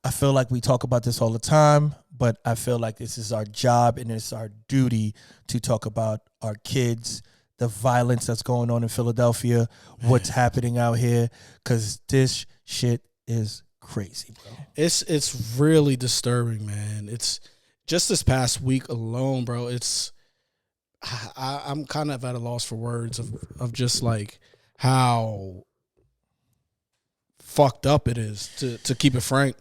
I feel like we talk about this all the time, but I feel like this is our job and it's our duty to talk about our kids, the violence that's going on in Philadelphia, what's happening out here, because this shit is crazy, bro. It's really disturbing, man. It's just this past week alone, bro. I'm kind of at a loss for words of just like how fucked up it is, to keep it frank.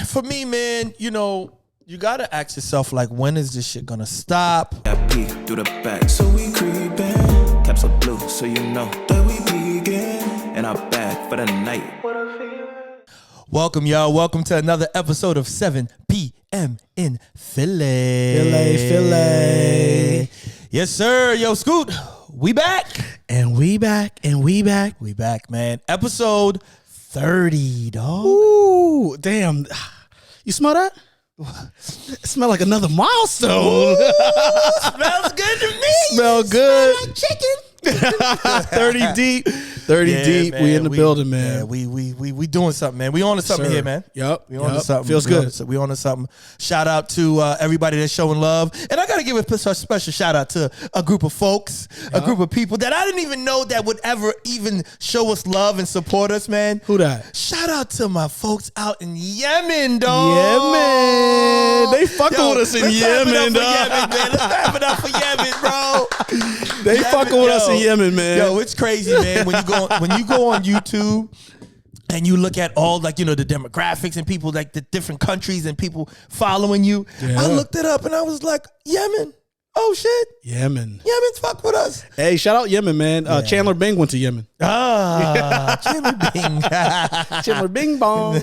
For me, man, you got to ask yourself, like, when is this shit going to stop? Got peek through the back, so we creepin'. Caps are blue, so you know that we peeking. And I'm back for the night. Welcome, y'all. Welcome to another episode of 7 p.m. in Philly. Philly. Yes, sir. Yo, Scoot, we back. And we back. We back, man. Episode 30, dog. Ooh, damn. You smell that? It smell like another milestone. Smells good to me. Smell good. Smell like chicken. 30 deep. 30 deep. Man, we in the building, man. Yeah, we doing something, man. We on to something here, man. Yep. We on to something. Feels good. We on to something. Shout out to everybody that's showing love. And I got to give a special shout out to a group of folks, a group of people that I didn't even know that would ever even show us love and support us, man. Who that? Shout out to my folks out in Yemen, dog. Yemen. They fucking with us in Yemen, dog. Let's wrap it up for Yemen, bro. They fucking with us in Yemen, man. Yo, it's crazy, man. When you go on YouTube and you look at all, like, the demographics and people, like the different countries and people following you, I looked it up and I was like, Yemen. Oh shit. Yemen's fuck with us. Hey, shout out Yemen, man. Chandler Bing went to Yemen. Chandler Bing. Chandler Bing Bong.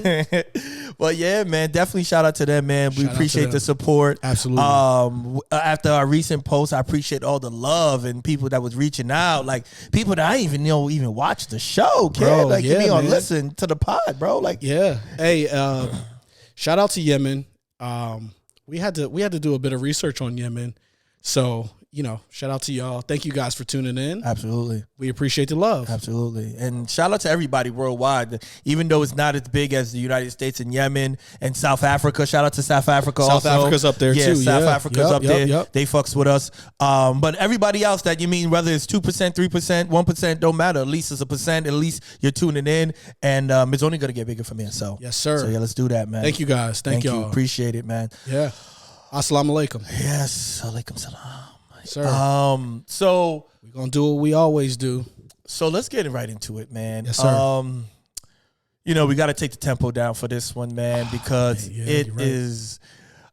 But yeah, man, definitely shout out to them, man. We appreciate the support. Absolutely. After our recent post, I appreciate all the love and people that was reaching out, like people that I didn't even know even watched the show, kid. Bro, like give me on man. listen to the pod, bro. Like Hey, shout out to Yemen. We had to do a bit of research on Yemen. So, shout out to y'all. Thank you guys for tuning in. Absolutely. We appreciate the love. Absolutely. And shout out to everybody worldwide. Even though it's not as big as the United States and Yemen and South Africa. Shout out to South Africa also. South Africa's up there too. South Africa's up there. Yep. They fucks with us. But everybody else that you mean, whether it's 2%, 3%, 1%, don't matter. At least it's a percent. At least you're tuning in. And it's only going to get bigger from here. So, yes, sir. So, yeah, let's do that, man. Thank you, guys. Thank y'all. you. Appreciate it, man. Yeah. Assalamu alaikum. Yes. Alaikum salam. Sir. So we're going to do what we always do. So let's get right into it, man. Yes, sir. We got to take the tempo down for this one, man, because it is,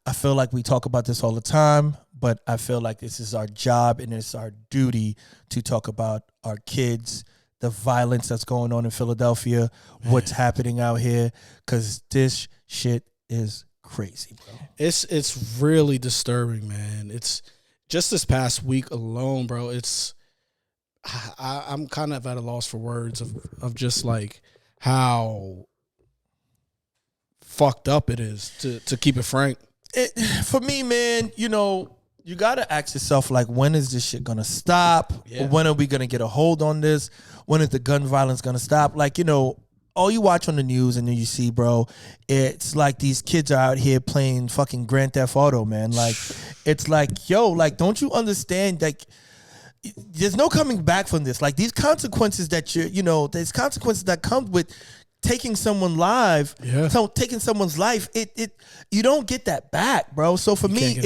I feel like we talk about this all the time, but I feel like this is our job and it's our duty to talk about our kids, the violence that's going on in Philadelphia, what's happening out here, because this shit is crazy, bro. It's really disturbing, man. It's just this past week alone, bro. I'm kind of at a loss for words of just like how fucked up it is, to keep it frank. For me, man, you got to ask yourself, like, when is this shit going to stop? Yeah. When are we going to get a hold on this? When is the gun violence going to stop? Like, all you watch on the news and then you see, bro, it's like these kids are out here playing fucking Grand Theft Auto, man. Like, it's like, yo, like, don't you understand? Like, there's no coming back from this. Like, these consequences that there's consequences that come with taking someone's life. Yeah. So taking someone's life, you don't get that back, bro. So for me,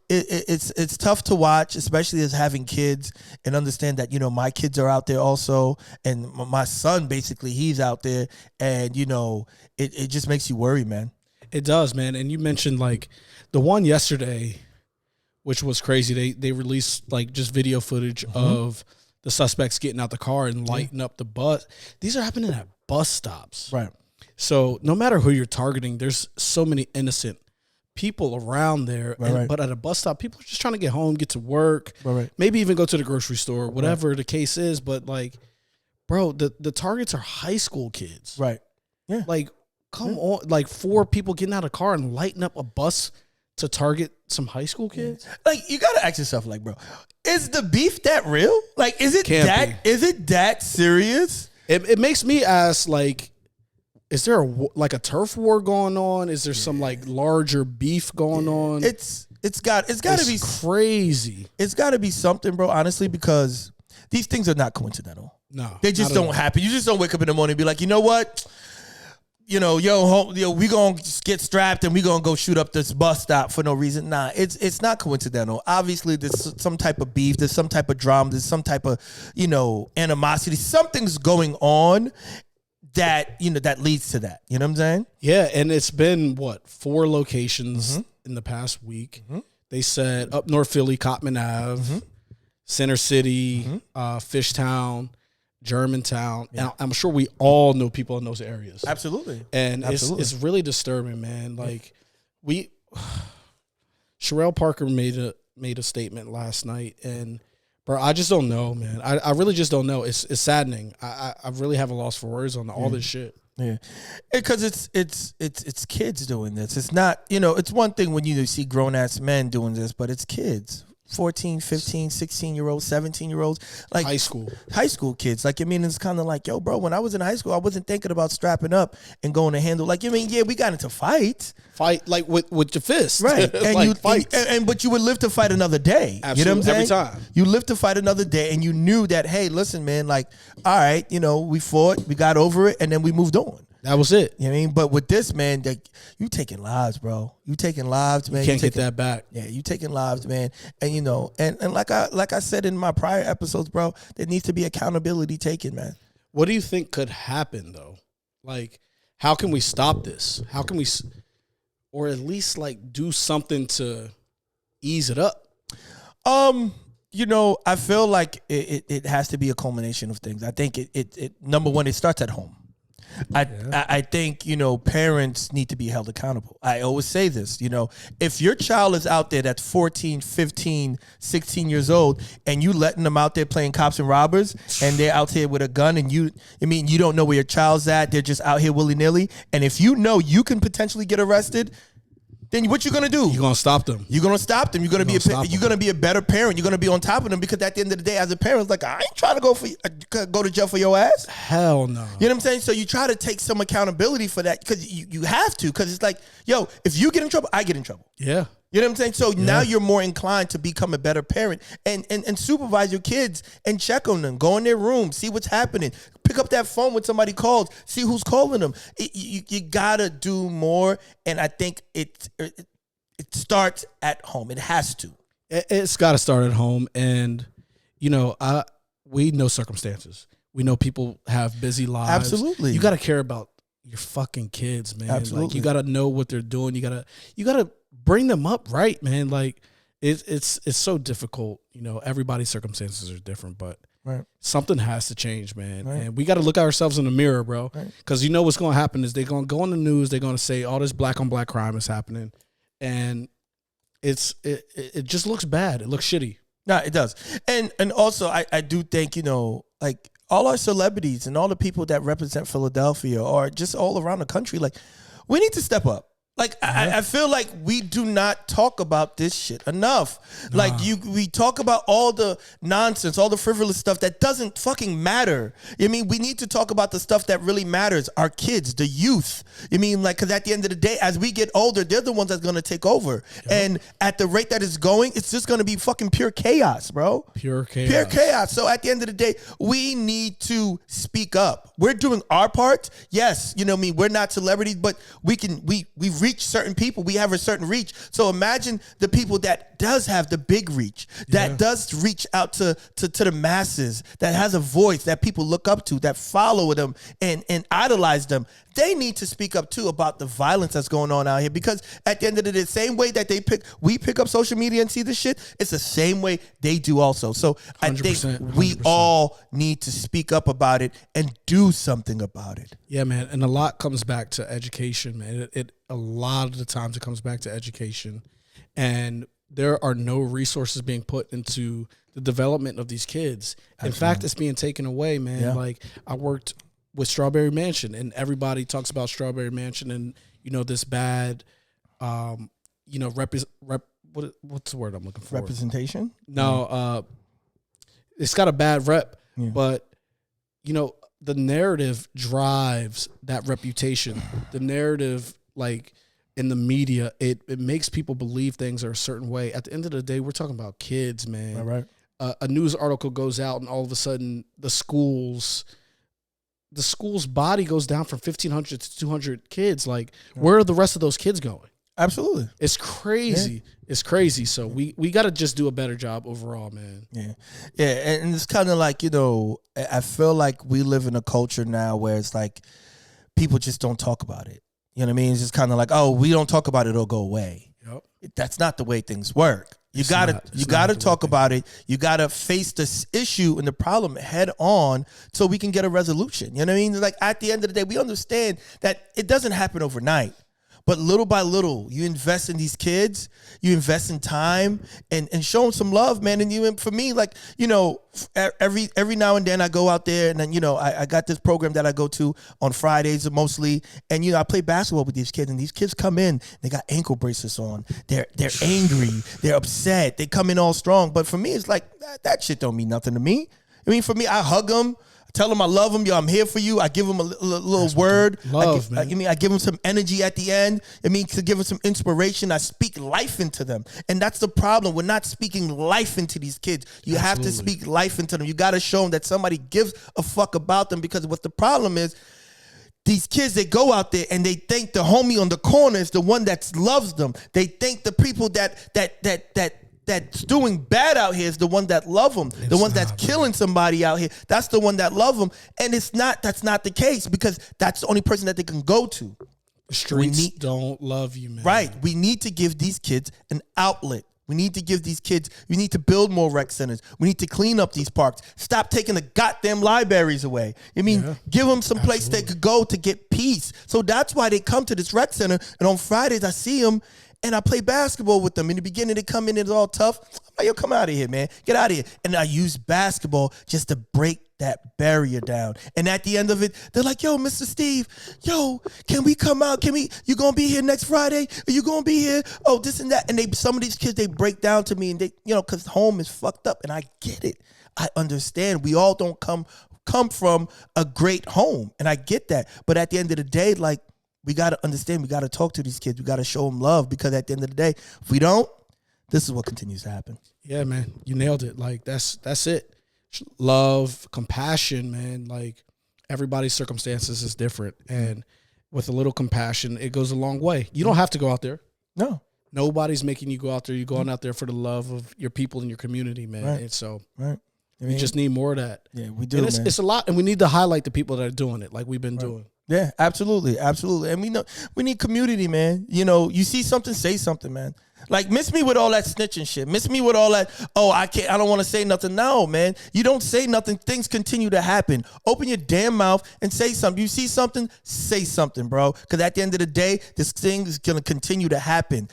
it's tough to watch, especially as having kids, and understand that my kids are out there also, and my son basically, he's out there, and it just makes you worry, man. It does, man. And you mentioned like the one yesterday, which was crazy. They released like just video footage of the suspects getting out the car and lighting up the bus. These are happening at bus stops. Right. So no matter who you're targeting, there's so many innocent people around there. Right. But at a bus stop, people are just trying to get home, get to work, Right. maybe even go to the grocery store, whatever the case is. But like, bro, the targets are high school kids. Right. Yeah. Like, come on, like 4 people getting out of a car and lighting up a bus to target some high school kids. Like, you gotta ask yourself, like, bro, is the beef that real? Like, is it that serious? It makes me ask, like, Is there like a turf war going on? Is there some like larger beef going on? It's got to be crazy. It's got to be something, bro. Honestly, because these things are not coincidental. No, they just don't happen. You just don't wake up in the morning and be like, you know what? We gonna get strapped and we gonna go shoot up this bus stop for no reason. Nah, it's not coincidental. Obviously, there's some type of beef, there's some type of drama, there's some type of animosity. Something's going on that that leads to that. You know what I'm saying? Yeah, and it's been 4 locations in the past week. They said up North Philly, Cottman Ave, Center City, Fishtown, Germantown. Yeah. I'm sure we all know people in those areas. Absolutely. And it's really disturbing, man. Like Sherelle Parker made a statement last night, and bro, I just don't know, man. I really just don't know. It's saddening. I really have a loss for words on all this shit. Yeah, because it's kids doing this. It's not, it's one thing when you see grown ass men doing this, but it's kids. 14, 15, 16-year-olds, 17-year-olds, like high school kids. Like, it's kind of like, yo, bro, when I was in high school, I wasn't thinking about strapping up and going to handle. Like, we got into fight like with your fist, right? And like but you would live to fight another day. Absolutely. You know what I'm saying? Every time you live to fight another day, and you knew that, hey, listen, man, like, all right, we fought, we got over it, and then we moved on. That was it. You know what I mean? But with this, man, you taking lives, bro. You taking lives, man. You can't get that back. Yeah, you taking lives, man. And and like I said in my prior episodes, bro, there needs to be accountability taken, man. What do you think could happen though? Like, how can we stop this? How can we, or at least like do something to ease it up? I feel like it has to be a culmination of things. I think it number one, it starts at home. I think, parents need to be held accountable. I always say this, if your child is out there that's 14, 15, 16 years old and you letting them out there playing cops and robbers and they're out here with a gun and you don't know where your child's at, they're just out here willy-nilly. And if you know you can potentially get arrested, then what you gonna do? You're gonna stop them. You're gonna stop them. You're gonna be a better parent. You're gonna be on top of them because at the end of the day, as a parent, it's like, I ain't trying to go to jail for your ass. Hell no. You know what I'm saying? So you try to take some accountability for that because you have to, because it's like, yo, if you get in trouble, I get in trouble. Yeah. You know what I'm saying? So now you're more inclined to become a better parent and supervise your kids and check on them. Go in their room, see what's happening. Pick up that phone when somebody calls, see who's calling them. You gotta do more, and I think it starts at home. It has to. It's got to start at home, and we know circumstances. We know people have busy lives. Absolutely, you got to care about your fucking kids, man. Absolutely, like, you got to know what they're doing. You gotta bring them up right, man. Like it's so difficult. Everybody's circumstances are different, but something has to change, man. Right. And we got to look at ourselves in the mirror, bro. Because what's going to happen is they're going to go on the news. They're going to say all this black on black crime is happening, and it just looks bad. It looks shitty. No, it does. And also I do think, like all our celebrities and all the people that represent Philadelphia or just all around the country, like, we need to step up. Like, I feel like we do not talk about this shit enough. Nah. Like, we talk about all the nonsense, all the frivolous stuff that doesn't fucking matter. We need to talk about the stuff that really matters. Our kids, the youth. Because at the end of the day, as we get older, they're the ones that's going to take over. Yep. And at the rate that it's going, it's just going to be fucking pure chaos, bro. Pure chaos. Pure chaos. So at the end of the day, we need to speak up. We're doing our part. Yes, we're not celebrities, but we've reach certain people. We have a certain reach. So imagine the people that does have the big reach, that does reach out to the masses, that has a voice that people look up to, that follow them and idolize them. They need to speak up too about the violence that's going on out here, because at the end of the day, same way that we pick up social media and see this shit, it's the same way they do also. So I think 100%. we all need to speak up about it and do something about it. Yeah, man. And a lot comes back to education, man. A lot of the times it comes back to education, and there are no resources being put into the development of these kids. Absolutely. In fact, it's being taken away, man. Yeah. Like, I worked with Strawberry Mansion, and everybody talks about Strawberry Mansion and, this bad, what's the word I'm looking for? Representation? No, it's got a bad rep, but, the narrative drives that reputation. The narrative, like in the media, it makes people believe things are a certain way. At the end of the day, we're talking about kids, man. All right. A news article goes out, and all of a sudden, the school's body goes down from 1,500 to 200 kids. Like, where are the rest of those kids going? Absolutely. It's crazy. Yeah. It's crazy. So we got to just do a better job overall, man. Yeah. Yeah. And it's kind of like, I feel like we live in a culture now where it's like people just don't talk about it. You know what I mean? It's just kind of like, oh, we don't talk about it, it'll go away. Yep. That's not the way things work. You gotta talk about it. You gotta face this issue and the problem head on so we can get a resolution. You know what I mean? Like at the end of the day, we understand that it doesn't happen overnight. But little by little, you invest in these kids, you invest in time and show them some love, man. And for me, like, every now and then I go out there and then, I got this program that I go to on Fridays mostly. And, I play basketball with these kids and these kids come in, they got ankle bracelets on. They're angry. They're upset. They come in all strong. But for me, it's like, that shit don't mean nothing to me. I mean, for me, I hug them. Tell them I love them. Yo, I'm here for you. I give them a little word. Love, man. I give them some energy at the end. To give them some inspiration. I speak life into them. And that's the problem. We're not speaking life into these kids. You have to speak life into them. You got to show them that somebody gives a fuck about them, because what the problem is, these kids, they go out there and they think the homie on the corner is the one that loves them. They think the people that's doing bad out here is the one that love them. The one that's killing somebody out here, that's the one that love them. And that's not the case, because that's the only person that they can go to. The streets don't love you, man. Right. We need to give these kids an outlet. We need to build more rec centers. We need to clean up these parks. Stop taking the goddamn libraries away. Give them some place they could go to get peace. So that's why they come to this rec center. And on Fridays, I see them. And I play basketball with them. In the beginning, they come in, it's all tough. I'm like, yo, come out of here, man. Get out of here. And I use basketball just to break that barrier down. And at the end of it, they're like, yo, Mr. Steve, can we come out? You gonna be here next Friday? Are you gonna be here? Oh, this and that. And some of these kids, they break down to me, and they, because home is fucked up. And I get it. I understand. We all don't come from a great home. And I get that. But at the end of the day, like, we got to understand, we got to talk to these kids. We got to show them love, because at the end of the day, if we don't, this is what continues to happen. Yeah, man. You nailed it. Like, that's it. Love, compassion, man. Like, everybody's circumstances is different. And with a little compassion, it goes a long way. You don't have to go out there. No. Nobody's making you go out there. You're going out there for the love of your people and your community, man. Right. And so we just need more of that. Yeah, we do, and it's a lot. And we need to highlight the people that are doing it like we've been doing. Yeah, absolutely. And we need community, man. You see something, say something, man. Like, miss me with all that snitching shit. Miss me with all that, I don't want to say nothing. No, man. You don't say nothing. Things continue to happen. Open your damn mouth and say something. You see something, say something, bro. Because at the end of the day, this thing is going to continue to happen.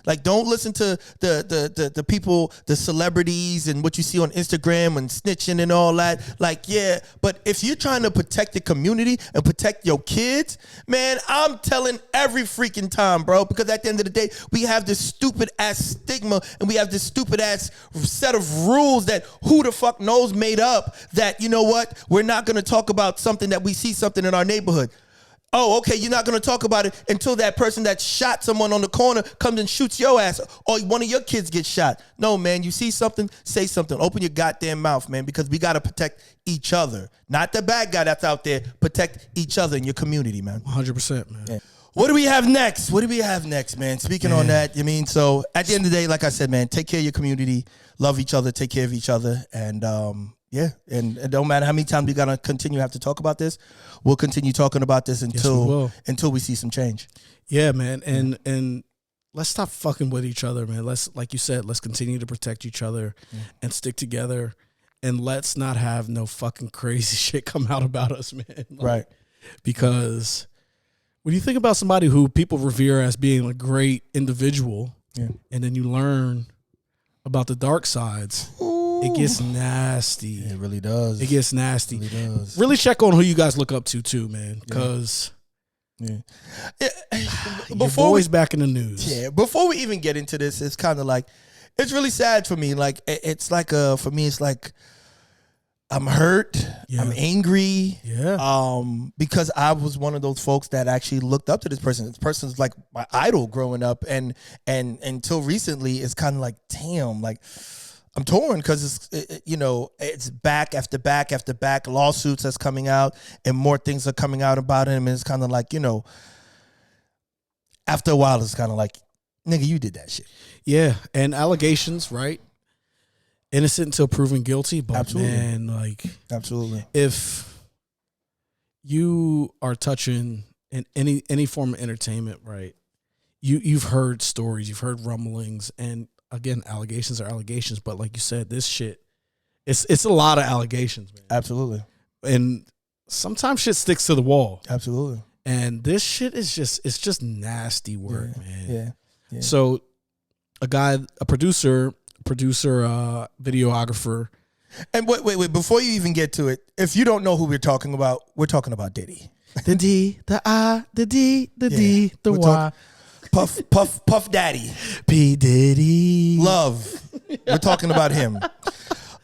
Like, don't listen to the people, the celebrities and what you see on Instagram and snitching and all that. Like, yeah. But if you're trying to protect the community and protect your kids, man, I'm telling every freaking time, bro. Because at the end of the day, we have this stupid ass stigma and we have this stupid ass set of rules that who the fuck knows made up, that, we're not going to talk about something that we see something in our neighborhood. Oh, okay, you're not going to talk about it until that person that shot someone on the corner comes and shoots your ass, or one of your kids gets shot. No, man, you see something, say something. Open your goddamn mouth, man, because we got to protect each other. Not the bad guy that's out there. Protect each other in your community, man. 100%, man. Yeah. What do we have next? Man? Speaking on that, so at the end of the day, like I said, man, take care of your community, love each other, take care of each other, and and it don't matter how many times we gotta continue to have to talk about this. We'll continue talking about this until we see some change. Yeah, man, and let's stop fucking with each other, man. Like you said, let's continue to protect each other and stick together, and let's not have no fucking crazy shit come out about us, man. Right, because when you think about somebody who people revere as being a great individual, and then you learn about the dark sides, it gets nasty. Yeah, it really does. It gets nasty. It really does. Really check on who you guys look up to too, man, because before always back in the news. Yeah, before we even get into this, it's kind of like, it's really sad for me. Like, it's like for me, it's like, I'm hurt. Yeah. I'm angry. Yeah. Because I was one of those folks that actually looked up to this person. This person's like my idol growing up, and until recently, it's kind of like, damn, like I'm torn because it's back after back after back lawsuits that's coming out, and more things are coming out about him, and it's kind of like, after a while, it's kind of like, nigga, you did that shit. Yeah, and allegations, right? Innocent until proven guilty, but Absolutely. man, like, absolutely, if you are touching in any form of entertainment, right? You've heard stories, you've heard rumblings, and again, allegations are allegations. But like you said, this shit, it's a lot of allegations, man. Absolutely, and sometimes shit sticks to the wall. Absolutely, and this shit is just nasty work, man. Yeah. So, a producer, videographer. And wait, before you even get to it, if you don't know who we're talking about Diddy. The D, the I, the D, the D, the Y. Puff Daddy. P. Diddy. Love. We're talking about him.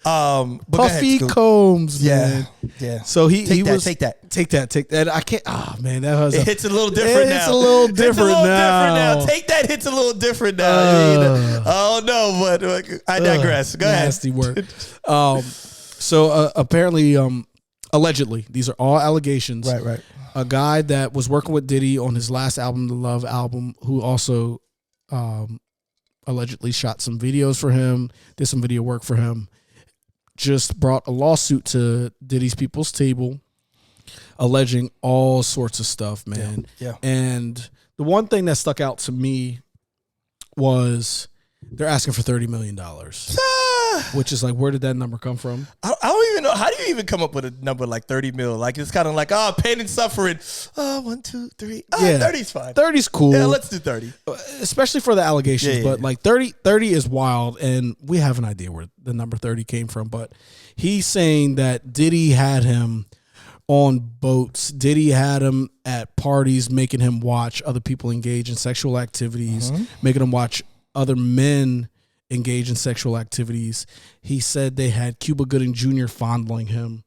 But Puffy Combs, man. Yeah. So he was take that. I can't. Ah, man, that was it hits a little different now. It's a little different now. Take that hits a little different now. Oh no, but I digress. Go ahead. Nasty work. So apparently, allegedly, these are all allegations. Right. A guy that was working with Diddy on his last album, the Love album, who also allegedly shot some videos for him, did some video work for him, just brought a lawsuit to Diddy's people's table, alleging all sorts of stuff, man. Yeah. And the one thing that stuck out to me was they're asking for $30 million. Which is like, where did that number come from? I don't even know. How do you even come up with a number like 30 mil? Like, it's kind of like, pain and suffering. 1, 2, 3. 30's fine. 30's cool. Yeah, let's do 30. Especially for the allegations. Yeah. But like 30 is wild. And we have an idea where the number 30 came from. But he's saying that Diddy had him on boats. Diddy had him at parties, making him watch other people engage in sexual activities, making him watch other men engage in sexual activities. He said they had Cuba Gooding Jr. fondling him.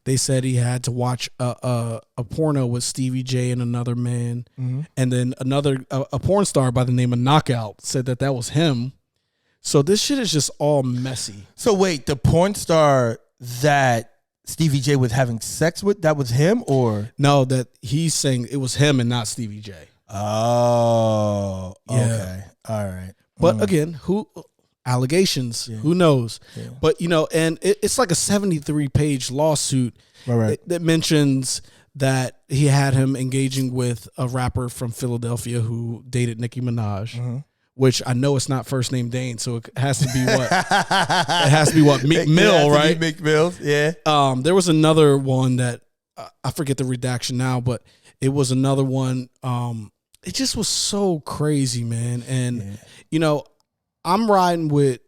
They said he had to watch a porno with Stevie J and another man. And then a porn star by the name of Knockout said that was him. So this shit is just all messy. So wait, the porn star that Stevie J was having sex with, that was him, or? No, that he's saying it was him and not Stevie J. Oh, okay. All right. But again, allegations, who knows? Yeah. But, and it's like a 73-page lawsuit that mentions that he had him engaging with a rapper from Philadelphia who dated Nicki Minaj, which I know it's not first name Dane, so it has to be what? It has to be what? Meek Mill, right? Meek Mills, yeah. There was another one that, I forget the redaction now, but it was another one. It just was so crazy, man. And, I'm riding with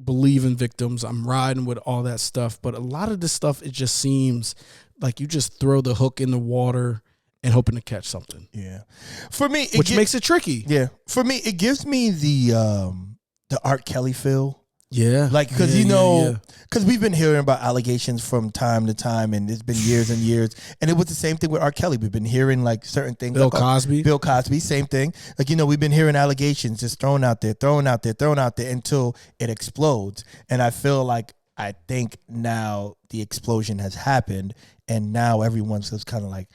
believing victims. I'm riding with all that stuff. But a lot of this stuff, it just seems like you just throw the hook in the water and hoping to catch something. Yeah. For me, which makes it tricky. Yeah. For me, it gives me the R. Kelly feel. Yeah. Like, because, because we've been hearing about allegations from time to time, and it's been years and years. And it was the same thing with R. Kelly. We've been hearing, like, certain things. Bill Cosby, same thing. Like, we've been hearing allegations just thrown out there until it explodes. And I think now the explosion has happened, and now everyone's just kind of like,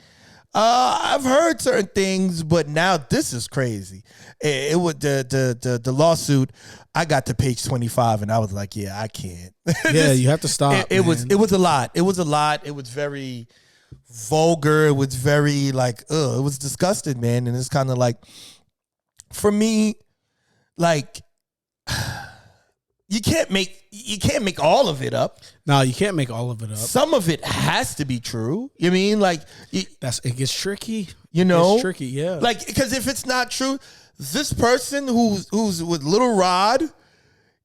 I've heard certain things, but now this is crazy. It was the lawsuit. I got to page 25 and I was like, yeah, I can't. Yeah, you have to stop. It was a lot. It was a lot. It was very vulgar. It was very like, it was disgusting, man. And it's kind of like, for me, like, you can't make all of it up. No, you can't make all of it up. Some of it has to be true. You mean like it gets tricky. It's tricky, yeah. Like, because if it's not true, this person who's with Little Rod,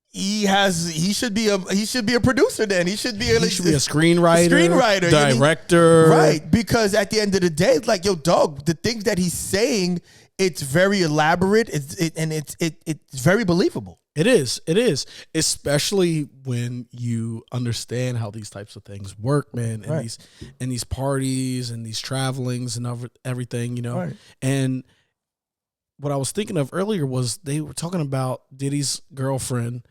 he should be a producer. Then he should be a screenwriter, director, right? Because at the end of the day, it's like, yo, dog, the things that he's saying it's very elaborate. It's very believable. It is, especially when you understand how these types of things work, man, and these parties and these travelings and everything, you know. Right. And what I was thinking of earlier was they were talking about Diddy's girlfriend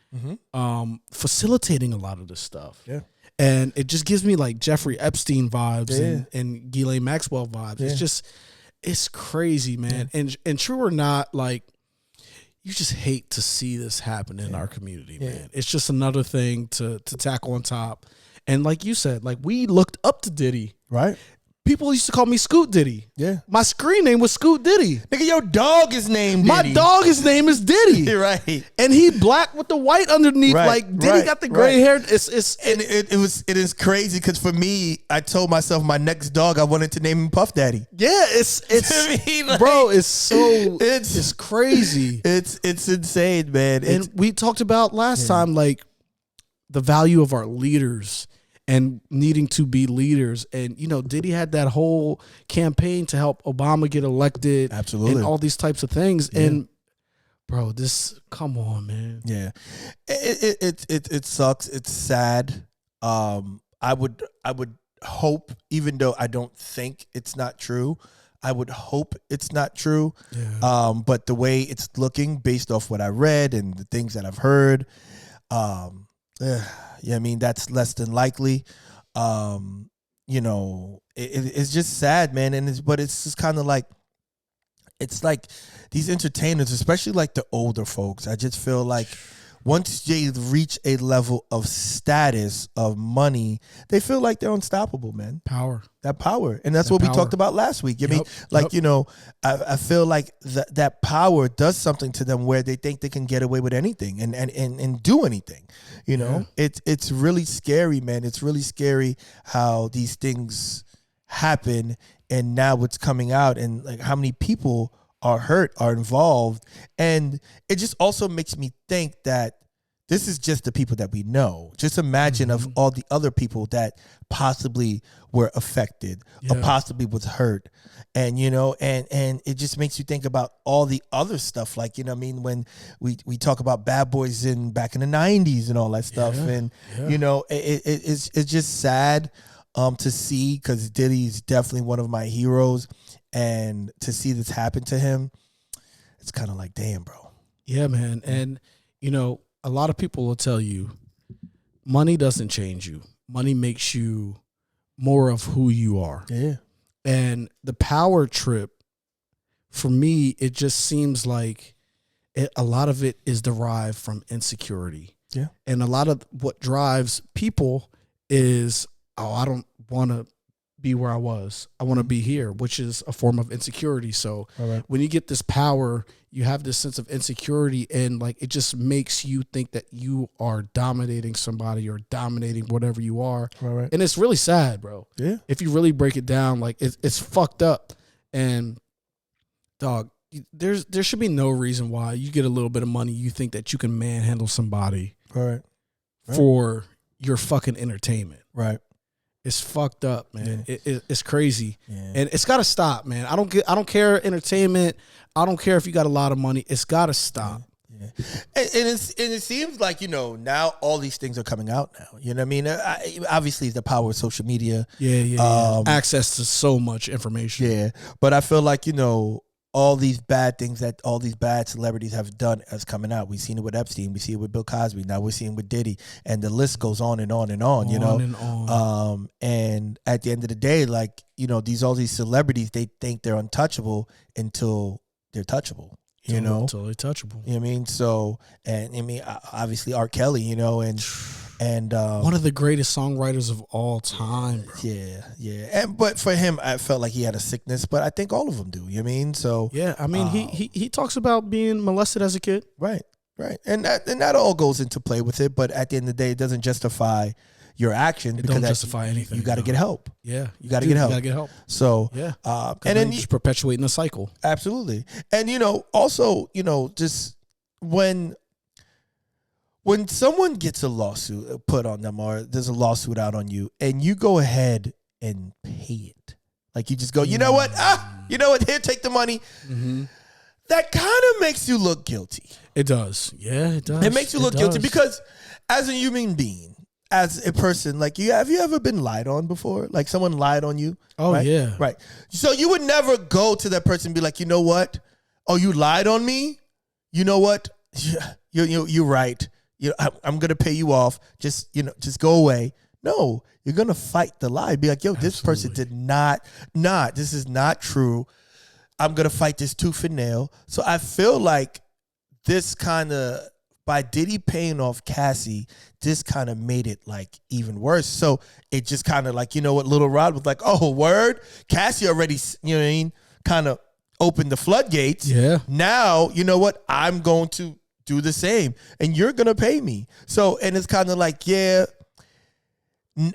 facilitating a lot of this stuff. Yeah. And it just gives me like Jeffrey Epstein vibes and Ghislaine Maxwell vibes. Yeah. It's crazy, man. Yeah. And true or not, like, you just hate to see this happen in our community, man. It's just another thing to tackle on top. And like you said, like, we looked up to Diddy. Right. People used to call me Scoot Diddy. Yeah. My screen name was Scoot Diddy. Nigga, your dog is named Diddy. My dog, his name is Diddy. Right. And he black with the white underneath. Right. Like, Diddy got the gray hair. It is crazy because for me, I told myself my next dog, I wanted to name him Puff Daddy. Yeah, it's I mean, like, bro, it's crazy. It's insane, man. And we talked about last time, like, the value of our leaders and needing to be leaders. And, you know, Diddy had that whole campaign to help Obama get elected. Absolutely. And all these types of things. Yeah. And, bro, come on, man. Yeah. It sucks. It's sad. I would hope, even though I don't think it's not true, I would hope it's not true. Yeah. But the way it's looking based off what I read and the things that I've heard, I mean, that's less than likely. You know, it's just sad, man. But it's just kind of like, it's like these entertainers, especially like the older folks, I just feel like once they reach a level of status, of money, they feel like they're unstoppable, man. Power. And that's what we talked about last week. I mean, like, you know, I feel like that power does something to them where they think they can get away with anything and do anything. You know, it's really scary, man. It's really scary how these things happen, and now it's coming out, and like how many people are hurt, are involved. And it just also makes me think that this is just the people that we know. Just imagine of all the other people that possibly were affected or possibly was hurt. And, you know, and it just makes you think about all the other stuff. Like, you know what I mean? When we talk about Bad Boys back in the 90s and all that stuff. And, you know, it's just sad to see, because Diddy is definitely one of my heroes. And to see this happen to him, it's kind of like, damn, bro. Yeah, man. And, you know, a lot of people will tell you money doesn't change you. Money makes you more of who you are. Yeah. And the power trip, for me, it just seems like a lot of it is derived from insecurity. Yeah. And a lot of what drives people is, I don't want to be where I was. I want to be here, which is a form of insecurity. So when you get this power, you have this sense of insecurity, and like it just makes you think that you are dominating somebody or dominating whatever you are. And it's really sad, bro. Yeah. If you really break it down, like it's fucked up. And dog, there should be no reason why you get a little bit of money, you think that you can manhandle somebody for your fucking entertainment. Right. It's fucked up, man. Yeah. It's crazy, and it's got to stop, man. I don't care entertainment. I don't care if you got a lot of money. It's got to stop. Yeah. And it seems like, you know, now all these things are coming out now. You know what I mean? Obviously, the power of social media. Yeah. Access to so much information. Yeah, but I feel like, you know, all these bad things that all these bad celebrities have done is coming out. We've seen it with Epstein. We see it with Bill Cosby. Now we're seeing it with Diddy. And the list goes on and on and on, you know? And at the end of the day, like, you know, all these celebrities, they think they're untouchable until they're touchable. You know? Totally touchable. You know what I mean? So, and I mean, obviously R. Kelly, you know, and one of the greatest songwriters of all time, bro. Yeah. But for him, I felt like he had a sickness, but I think all of them do. You know what I mean? So yeah, I mean, he talks about being molested as a kid. Right. And that all goes into play with it, but at the end of the day, it doesn't justify your action. It don't justify anything. You got to get help. Yeah, you got to get help. You got to get help. So yeah, and then then you're just perpetuating the cycle. Absolutely. And you know, also, you know, just when someone gets a lawsuit put on them, or there's a lawsuit out on you, and you go ahead and pay it, like you just go, you know what, here, take the money. that kind of makes you look guilty. It does. Yeah, it does. It makes you look guilty because as a human being, as a person, like have you ever been lied on before? Like someone lied on you? Oh, right? yeah. Right. So you would never go to that person and be like, you know what? Oh, you lied on me? You know what? You're right. I'm going to pay you off. Just go away. No, you're going to fight the lie. Be like, yo, this person did not, this is not true. I'm going to fight this tooth and nail. So I feel like this kind of, by Diddy paying off Cassie, this kind of made it like even worse. So it just kind of like, you know what, Little Rod was like, oh, word? Cassie already, you know what I mean, kind of opened the floodgates. Yeah. Now, you know what, I'm going to do the same. And you're going to pay me. So, and it's kind of like, yeah.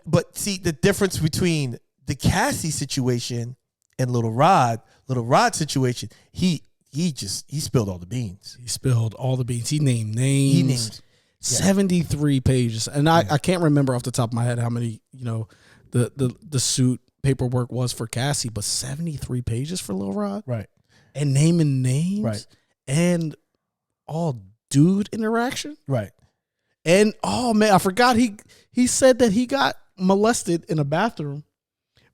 But see, the difference between the Cassie situation and Little Rod's situation, he spilled all the beans. He spilled all the beans. He named names. He named 73 pages. And I can't remember off the top of my head how many, the suit paperwork was for Cassie, but 73 pages for Lil Rod. Right. And naming names. Right. And all dude interaction. Right. And oh man, I forgot he said that he got molested in a bathroom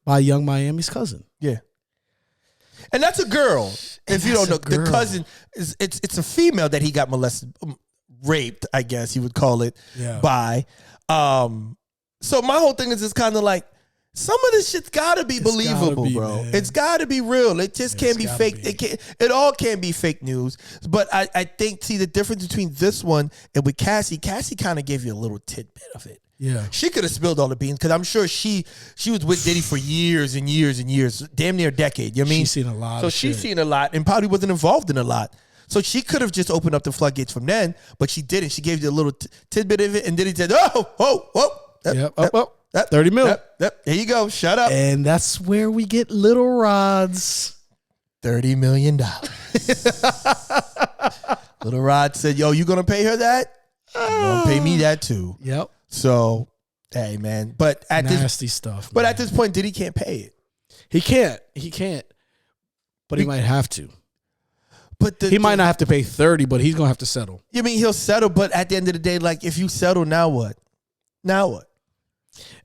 by Young Miami's cousin. Yeah. And that's a girl. If you don't know, the cousin it's a female that he got molested, raped, I guess you would call it, by. So my whole thing is just kind of like, some of this shit's gotta be believable, bro. Man. It's gotta be real. It just can't be fake. It all can't be fake news. But I think, see, the difference between this one and with Cassie kind of gave you a little tidbit of it. Yeah. She could have spilled all the beans because I'm sure she was with Diddy for years and years and years, damn near a decade. You know what I mean? She's seen a lot. So she's seen a lot and probably wasn't involved in a lot. So she could have just opened up the floodgates from then, but she didn't. She gave you a little tidbit of it, and Diddy said, oh. 30 mil. Yep. There you go. Shut up. And that's where we get Little Rod's $30 million. Little Rod said, yo, you going to pay her that? You going to pay me that too. Yep. So, hey, man. But at nasty stuff. But at this point, Diddy can't pay it. He can't. But he might have to. But he might not have to pay 30, but he's going to have to settle. You mean he'll settle, but at the end of the day, like, if you settle, now what? Now what?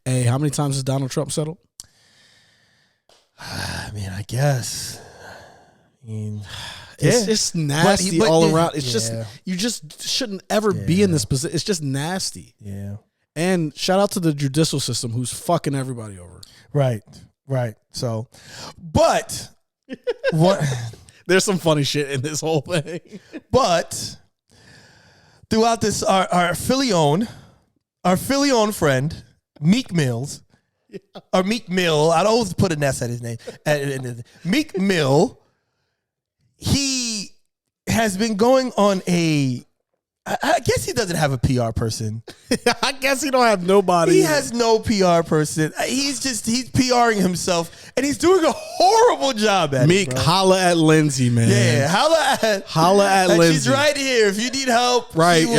Hey, how many times has Donald Trump settled? I mean, I guess. It's nasty all around. It's just, you just shouldn't ever be in this position. It's just nasty. Yeah. And shout out to the judicial system who's fucking everybody over. Right. So, but what? There's some funny shit in this whole thing. But throughout this, our Philly-owned friend, Meek Mills, or Meek Mill, I'd always put an S at his name. Meek Mill, he has been going on I guess he doesn't have a PR person. I guess he don't have nobody. He has no PR person. He's PRing himself, and he's doing a horrible job at Meek, it, bro. Holla at Lindsay, man. Yeah, holla at Lindsay. She's right here. If you need help, right. We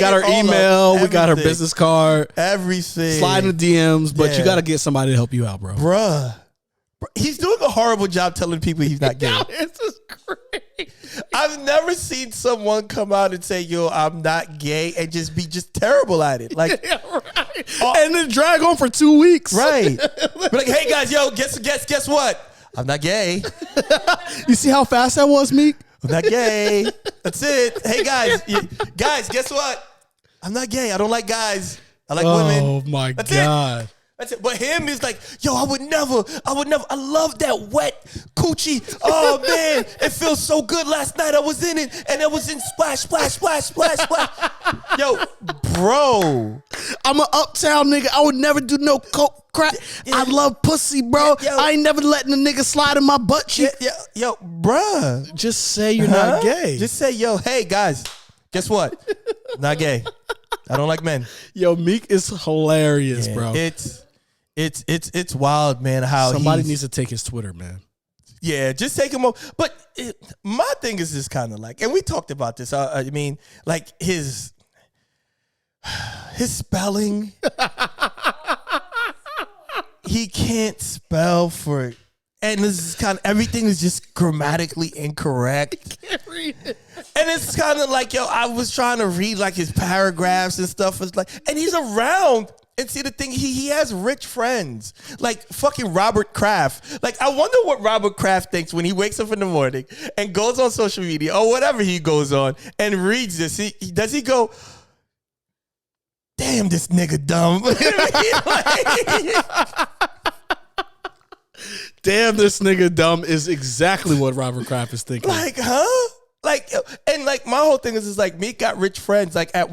got her email. We got her business card. Everything. Slide in the DMs, but you got to get somebody to help you out, bro. Bruh. He's doing a horrible job telling people he's not gay. This is great. I've never seen someone come out and say, yo, I'm not gay, and just be terrible at it. Like, and then drag on for 2 weeks. Right. But like, hey guys, yo, guess what? I'm not gay. You see how fast that was, Meek? I'm not gay. That's it. Hey guys, guess what? I'm not gay. I don't like guys. I like women. Oh my God. That's it. But him is like, yo, I would never. I love that wet coochie. Oh man, it feels so good. Last night I was in it, and it was in splash, splash, splash, splash, splash. Yo, bro, I'm an uptown nigga. I would never do no coke crack. I love pussy, bro. I ain't never letting a nigga slide in my butt cheek. Yo, bruh. Just say you're not gay. Just say, yo, hey guys, guess what? Not gay. I don't like men. Yo, Meek is hilarious, bro. It's wild, man. How somebody needs to take his Twitter, man. Yeah, just take him over. But my thing is just kind of like, and we talked about this. I mean, like his spelling. He can't spell for and this is kind of everything is just grammatically incorrect. I can't read it. And it's kind of like, yo, I was trying to read like his paragraphs and stuff. It's like, and he's around. And see the thing, he has rich friends like fucking Robert Kraft. Like I wonder what Robert Kraft thinks when he wakes up in the morning and goes on social media or whatever he goes on and reads this. Does he go, damn, this nigga dumb? Damn, this nigga dumb is exactly what Robert Kraft is thinking. Like, huh? Like, and like my whole thing is like Meek got rich friends. Like at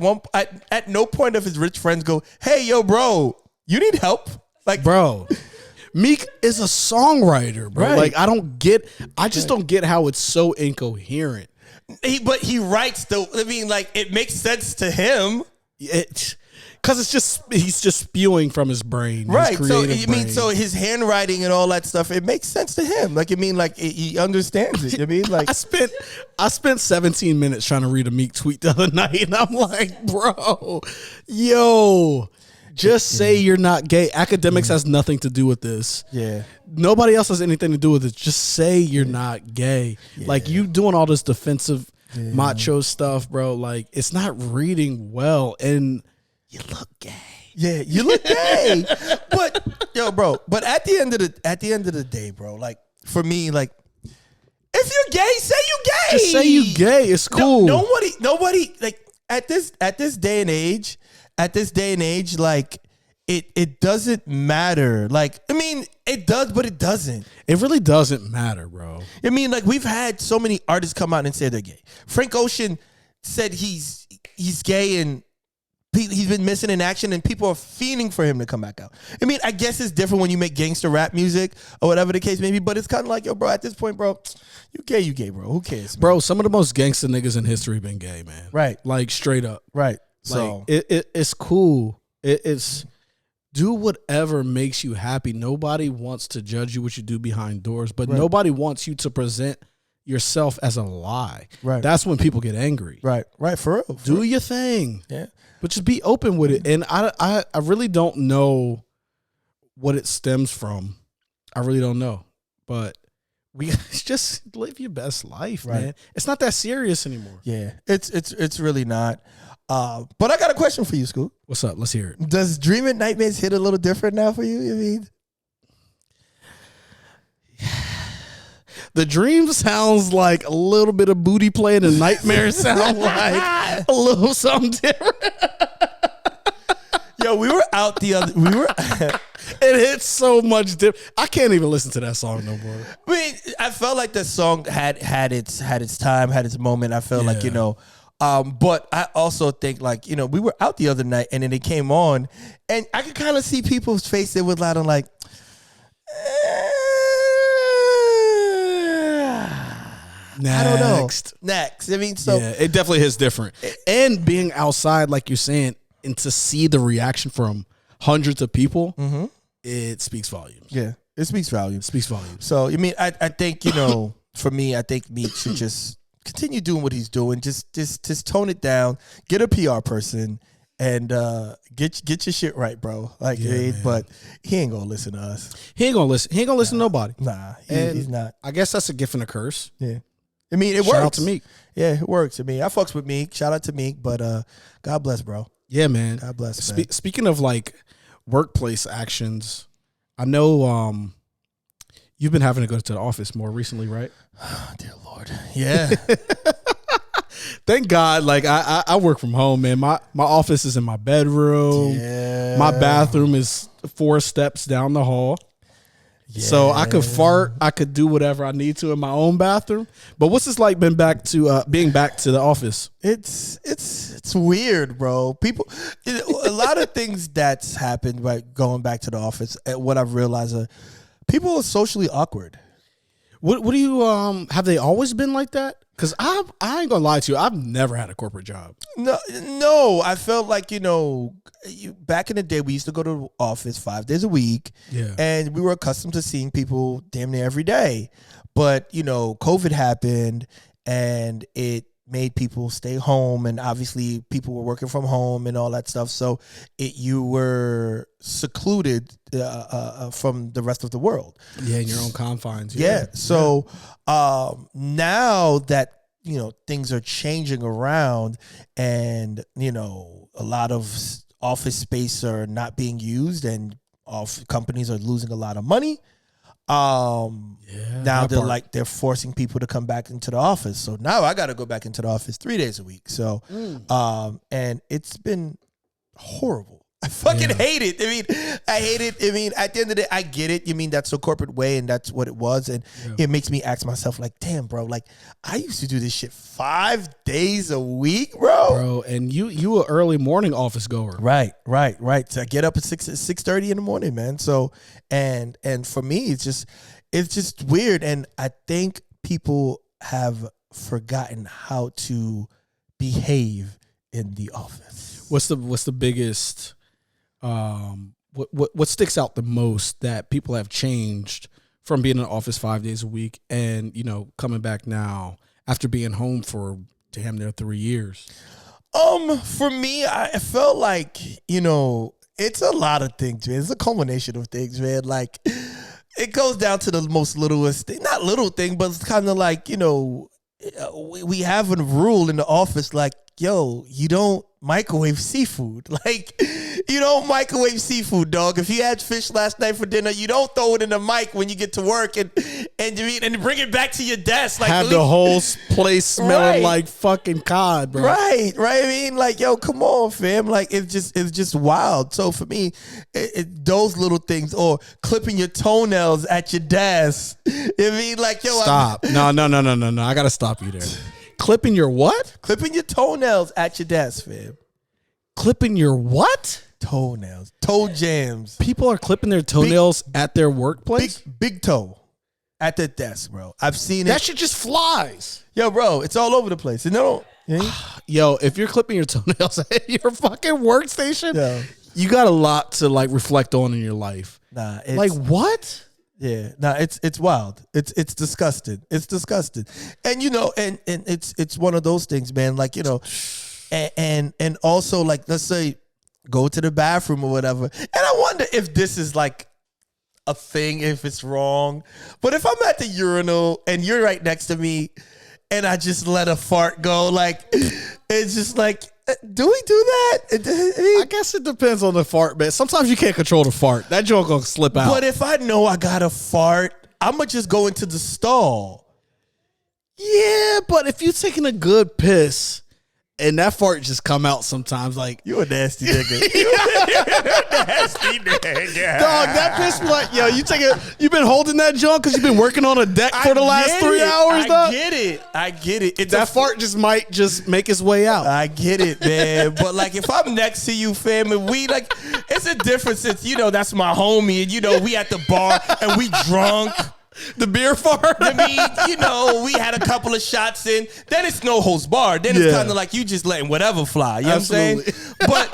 no point of his rich friends go, hey, yo, bro, you need help? Like, bro, Meek is a songwriter, bro. Right. Like I just don't get how it's so incoherent. But he writes I mean, like it makes sense to him. Because he's just spewing from his brain, right? His So creative mean, brain. so his handwriting and all that stuff, it makes sense to him. Like he understands it. You mean, like I spent 17 minutes trying to read a Meek tweet the other night, and I'm like, bro, yo, just say you're not gay. Academics has nothing to do with this. Yeah, nobody else has anything to do with it. Just say you're not gay. Like you doing all this defensive macho stuff, bro. Like it's not reading well, and you look gay. Yeah, you look gay. But yo, bro. But at the end of the day, bro. Like for me, like if you're gay, say you gay. Just say you gay. It's cool. Nobody. Like at this day and age, like it doesn't matter. Like I mean, it does, but it doesn't. It really doesn't matter, bro. I mean, like we've had so many artists come out and say they're gay. Frank Ocean said he's gay and he's been missing in action, and people are fiending for him to come back out. I mean, I guess it's different when you make gangster rap music or whatever the case may be, but it's kind of like, yo, bro, at this point, bro, you gay, bro. Who cares, man? Bro, some of the most gangster niggas in history been gay, man. Right. Like straight up. Right. So So it's cool. It's do whatever makes you happy. Nobody wants to judge you what you do behind doors, but nobody wants you to present yourself as a lie. Right. That's when people get angry. right, for real. Do your thing. Yeah. But just be open with it. And I really don't know what it stems from. I really don't know. But we just live your best life, man. It's not that serious anymore. Yeah. It's really not. But I got a question for you, Scoop. What's up? Let's hear it. Does Dream and Nightmares hit a little different now for you? I mean, The dream sounds like a little bit of booty play, and the nightmare sound like a little something different. yo, we were out the other. We were. It hits so much different. I can't even listen to that song no more. I mean, I felt like the song had its time, had its moment. I felt like, you know, but I also think like, you know, we were out the other night and then it came on and I could kind of see people's face. They were loud and like, I don't know. Next. I mean, so yeah, it definitely hits different. And being outside, like you're saying, and to see the reaction from hundreds of people, it speaks volumes. yeah, it speaks volumes. Speaks volumes. So, I mean, I think, you know, for me, I think Meek should just continue doing what he's doing. Just tone it down. Get a PR person and get your shit right, bro. Like, but he ain't gonna listen to us. He ain't gonna listen. He ain't gonna listen to nobody. Nah, And he's not. I guess that's a gift and a curse. Yeah, I mean, it Shout works. out to Meek. Yeah, it works. I mean, I fucks with Meek. Shout out to Meek, but God bless, bro. Yeah, man. God bless. Man. Speaking of like workplace actions, I know you've been having to go to the office more recently, right? Dear Lord. Yeah. Thank God. Like I work from home, man. My office is in my bedroom. Yeah. My bathroom is 4 steps down the hall. Yeah. So I could fart, I could do whatever I need to in my own bathroom. But what's this like being back to the office? It's weird, bro. A lot of things that's happened by going back to the office. What I've realized are people are socially awkward. What do you have they always been like that? Because I ain't gonna lie to you, I've never had a corporate job. No, I felt like, you know, back in the day we used to go to the office 5 days a week. Yeah. And we were accustomed to seeing people damn near every day. But, you know, COVID happened and it made people stay home, and obviously people were working from home and all that stuff. So you were secluded from the rest of the world. Yeah, in your own confines. Yeah. So now that things are changing around, and a lot of office space are not being used, and companies are losing a lot of money. Now they're forcing people to come back into the office. So now I got to go back into the office 3 days a week. So, and it's been horrible. I fucking hate it. I hate it. At the end of the day, I get it. That's the corporate way, and that's what it was. And it makes me ask myself, like, damn, bro, like, I used to do this shit 5 days a week, bro. And you an early morning office goer. Right. So I get up at 6:30 in the morning, man. So, and for me, it's just weird. And I think people have forgotten how to behave in the office. What's the biggest... what sticks out the most that people have changed from being in the office 5 days a week and coming back now after being home for damn near 3 years? For me, I felt like it's a lot of things, man. It's a culmination of things, man. Like, it goes down to the most littlest thing, not little thing, but it's kind of like we have a rule in the office, like, yo, you don't microwave seafood. Like, you don't microwave seafood, dog. If you had fish last night for dinner, you don't throw it in the mic when you get to work and bring it back to your desk. Like, have the whole place smelling like fucking cod, bro. Right. Like, yo, come on, fam. Like, it's just wild. So for me, those little things, or clipping your toenails at your desk. Like, yo, stop. No. I gotta stop you there. Clipping your what? Clipping your toenails at your desk, fam. Clipping your what? Toenails. Toe jams. People are clipping their toenails at their workplace? Big toe at their desk, bro. I've seen it. That shit just flies. Yo, bro, it's all over the place. Yo, if you're clipping your toenails at your fucking workstation, you got a lot to like reflect on in your life. Nah, like what? Yeah, it's wild. It's disgusting. It's disgusting. And and it's one of those things, man. Like, and also, like, let's say go to the bathroom or whatever. And I wonder if this is like a thing, if it's wrong. But if I'm at the urinal and you're right next to me and I just let a fart go, like, it's just like, do we do that? I guess it depends on the fart, man. Sometimes you can't control the fart. That joke gonna slip out. But if I know I got a fart, I'm gonna just go into the stall. Yeah, but if you're taking a good piss and that fart just come out sometimes, like, you a nasty nigga. You a nasty nigga. Dog, that piss be like, yo, you been holding that junk because you've been working on a deck for the last 3 hours, dog? I get it. That fart just might just make its way out. I get it, man. But like, if I'm next to you, fam, and we like, it's a difference since, that's my homie, and we at the bar and we drunk. The beer fart. We had a couple of shots in. Then it's no holds barred. Then it's kind of like you just letting whatever fly. You know what I'm saying? But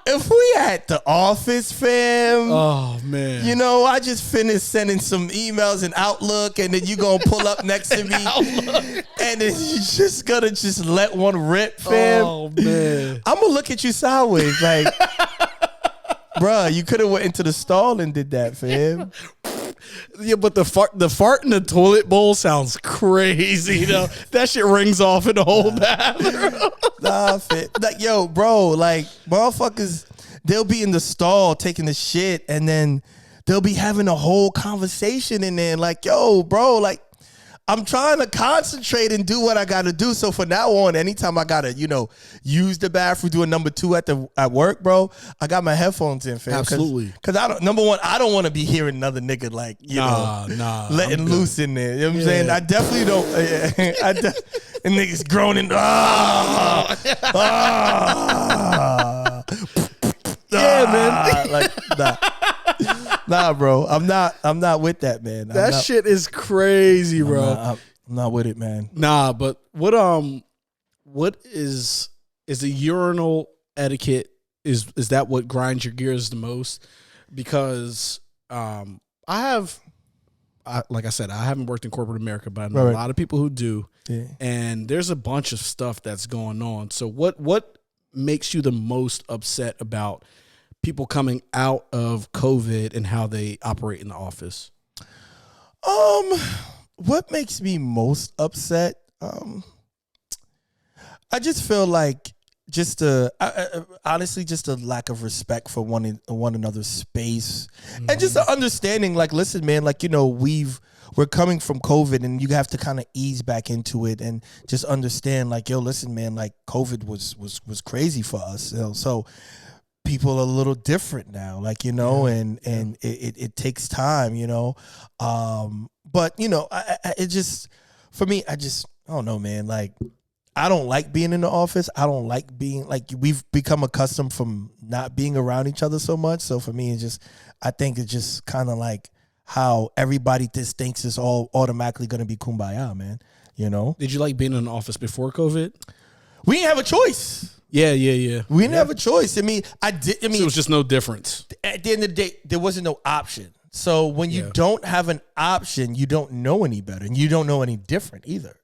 if we at the office, fam. Oh, man. I just finished sending some emails in Outlook, and then you going to pull up next to me. And then you just going to just let one rip, fam. Oh, man. I'm going to look at you sideways like, bruh, you could have went into the stall and did that, fam. Yeah, but the fart in the toilet bowl sounds crazy, though. That shit rings off in the whole bathroom. Like, yo, bro, like, motherfuckers, they'll be in the stall taking the shit, and then they'll be having a whole conversation in there. Like, yo, bro, like, I'm trying to concentrate and do what I got to do. So from now on, anytime I got to, use the bathroom, do a number 2 at work, bro, I got my headphones in, fam. Absolutely. Because number one, I don't want to be hearing another nigga like, letting loose in there. You know what I'm saying? I definitely don't. And niggas groaning. Man. Like, nah. Nah, bro. I'm not with that, man. That shit is crazy, bro. I'm not with it, man. Nah, but what is the urinal etiquette? Is that what grinds your gears the most? Because like I said, I haven't worked in corporate America, but I know a lot of people who do. Yeah. And there's a bunch of stuff that's going on. So what makes you the most upset about people coming out of COVID and how they operate in the office? What makes me most upset? I just feel like honestly, just a lack of respect for one another's space, and just an understanding. Like, listen, man, like, you know, we're coming from COVID, and you have to kind of ease back into it, and just understand, like, yo, listen, man, like, COVID was crazy for us, you know, so people are a little different now, like, you know, and it takes time, you know, but you know, it just, for me, I don't know, man, like, I don't like being in the office. I don't like being, like, we've become accustomed from not being around each other so much. So for me, I think it's just kind of like how everybody just thinks it's all automatically going to be kumbaya, man. You know? Did you like being in the office before COVID? We didn't have a choice. Yeah. We didn't have a choice. I mean, so it was just no difference. At the end of the day, there wasn't no option. So when you don't have an option, you don't know any better, and you don't know any different either.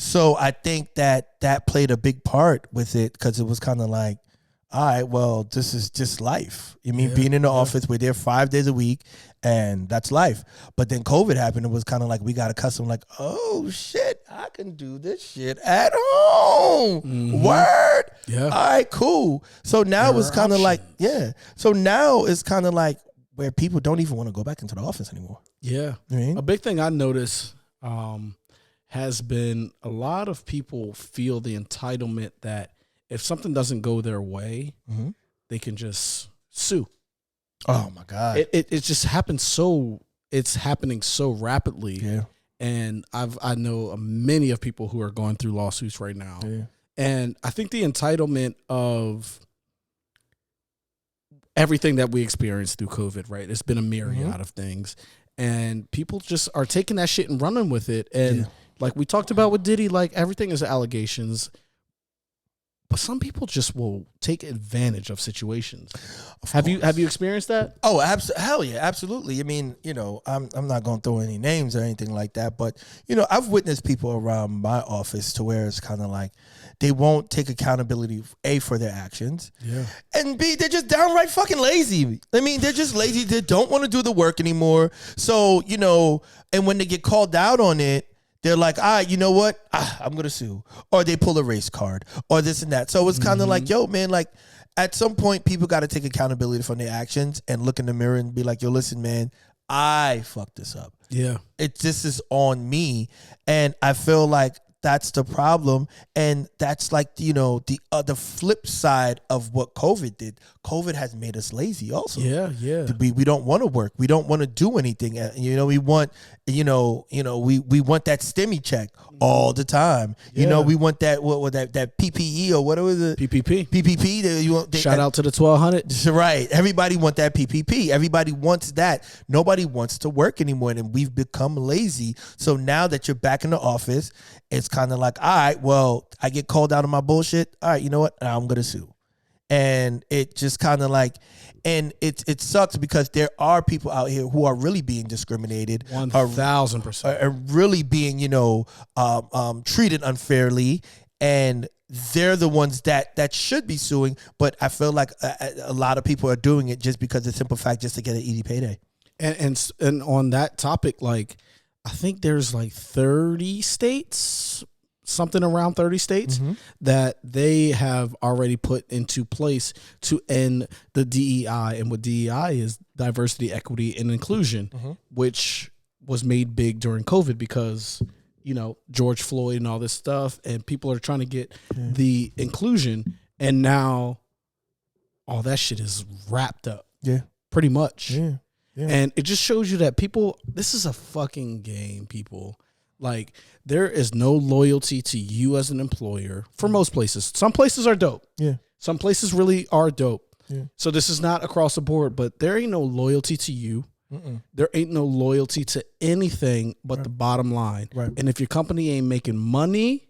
So I think that played a big part with it, because it was kind of like, all right, well, this is just life. I mean, being in the office, we're there 5 days a week, and that's life. But then COVID happened. It was kind of like we got accustomed, like, oh, shit, I can do this shit at home. Mm-hmm. Word. Yeah. All right, cool. So now it's kind of like, So now it's kind of like where people don't even want to go back into the office anymore. Yeah. You know what I mean? A big thing I noticed has been a lot of people feel the entitlement that if something doesn't go their way, they can just sue. Oh my God. It just happens it's happening so rapidly. Yeah. And I know many of people who are going through lawsuits right now. Yeah. And I think the entitlement of everything that we experienced through COVID, right? It's been a myriad of things. And people just are taking that shit and running with it. And like we talked about with Diddy, like, everything is allegations. But some people just will take advantage of situations. Have you experienced that? Oh, hell yeah, absolutely. I mean, you know, I'm not going to throw any names or anything like that, but, you know, I've witnessed people around my office to where it's kind of like they won't take accountability, A, for their actions, and B, they're just downright fucking lazy. I mean, they're just lazy. They don't want to do the work anymore. So, you know, and when they get called out on it, they're like, all right, you know what? I'm going to sue. Or they pull a race card or this and that. So it's kind of like, yo, man, like, at some point, people got to take accountability for their actions and look in the mirror and be like, yo, listen, man, I fucked this up. Yeah. This is on me. And I feel like that's the problem. And that's like, you know, the flip side of what COVID did. COVID has made us lazy also. Yeah. We don't want to work. We don't want to do anything. You know, we want, we want that STEMI check all the time. Yeah. You know, we want that that PPE or whatever the PPP. Shout out to the 1200. Right. Everybody want that PPP. Everybody wants that. Nobody wants to work anymore, and we've become lazy. So now that you're back in the office, it's kind of like, all right, well, I get called out on my bullshit. All right, you know what? I'm gonna sue. And it just kind of like, and it sucks because there are people out here who are really being discriminated, 1,000%, are really being, you know, treated unfairly, and they're the ones that should be suing. But I feel like a lot of people are doing it just because of the simple fact, just to get an easy payday. And on that topic, like, I think there's like 30 states. Something around 30 states that they have already put into place to end the DEI. And what DEI is, diversity, equity, and inclusion, which was made big during COVID because, you know, George Floyd and all this stuff, and people are trying to get the inclusion, and now all that shit is wrapped up. Yeah. Pretty much. Yeah. And it just shows you that people, this is a fucking game, people. Like, there is no loyalty to you as an employer for most places. Some places are dope. Yeah. Some places really are dope. Yeah. So this is not across the board, but there ain't no loyalty to you. There ain't no loyalty to anything but the bottom line. Right. And if your company ain't making money,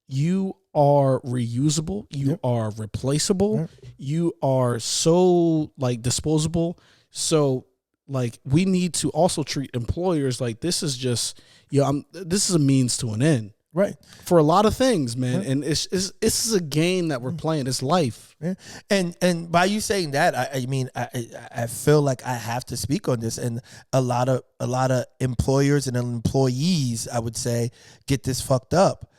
you are reusable. You are replaceable. You are so, like, disposable. So, like, we need to also treat employers like this is just, this is a means to an end. Right. For a lot of things, man. And it's this is a game that we're playing. It's life. Yeah. And by you saying that, I mean I feel like I have to speak on this, and a lot of employers and employees, I would say, get this fucked up.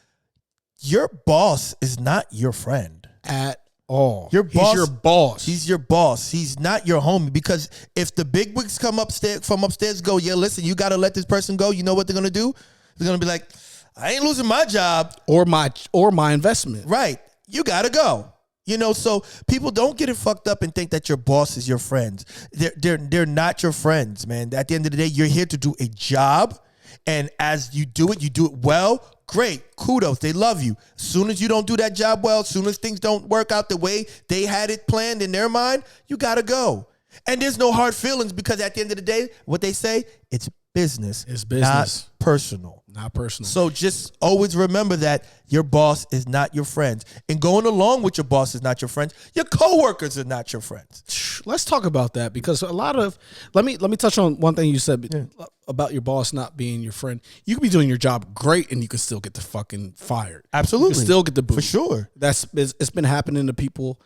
Your boss is not your friend At all. Your boss, He's your boss. He's your boss. He's not your homie, because if the big wigs come upstairs go, yeah, listen, you got to let this person go. You know what they're gonna do? They're gonna be like, I ain't losing my job or my investment. Right. You gotta go. You know, so people don't get it fucked up and think that your boss is your friends. They're not your friends, man. At the end of the day, you're here to do a job, and as you do it well. Great, kudos, they love you. As soon as you don't do that job well, as soon as things don't work out the way they had it planned in their mind, you gotta go. And there's no hard feelings, because at the end of the day, what they say, it's business. It's business. Not personal. Not personal. So just always remember that your boss is not your friends. And going along with your boss is not your friends. Your coworkers are not your friends. Let's talk about that, because a lot of let me touch on one thing you said about your boss not being your friend. You could be doing your job great and you could still get the fucking fired. Absolutely. You can still get the boot. For sure. It's been happening to people.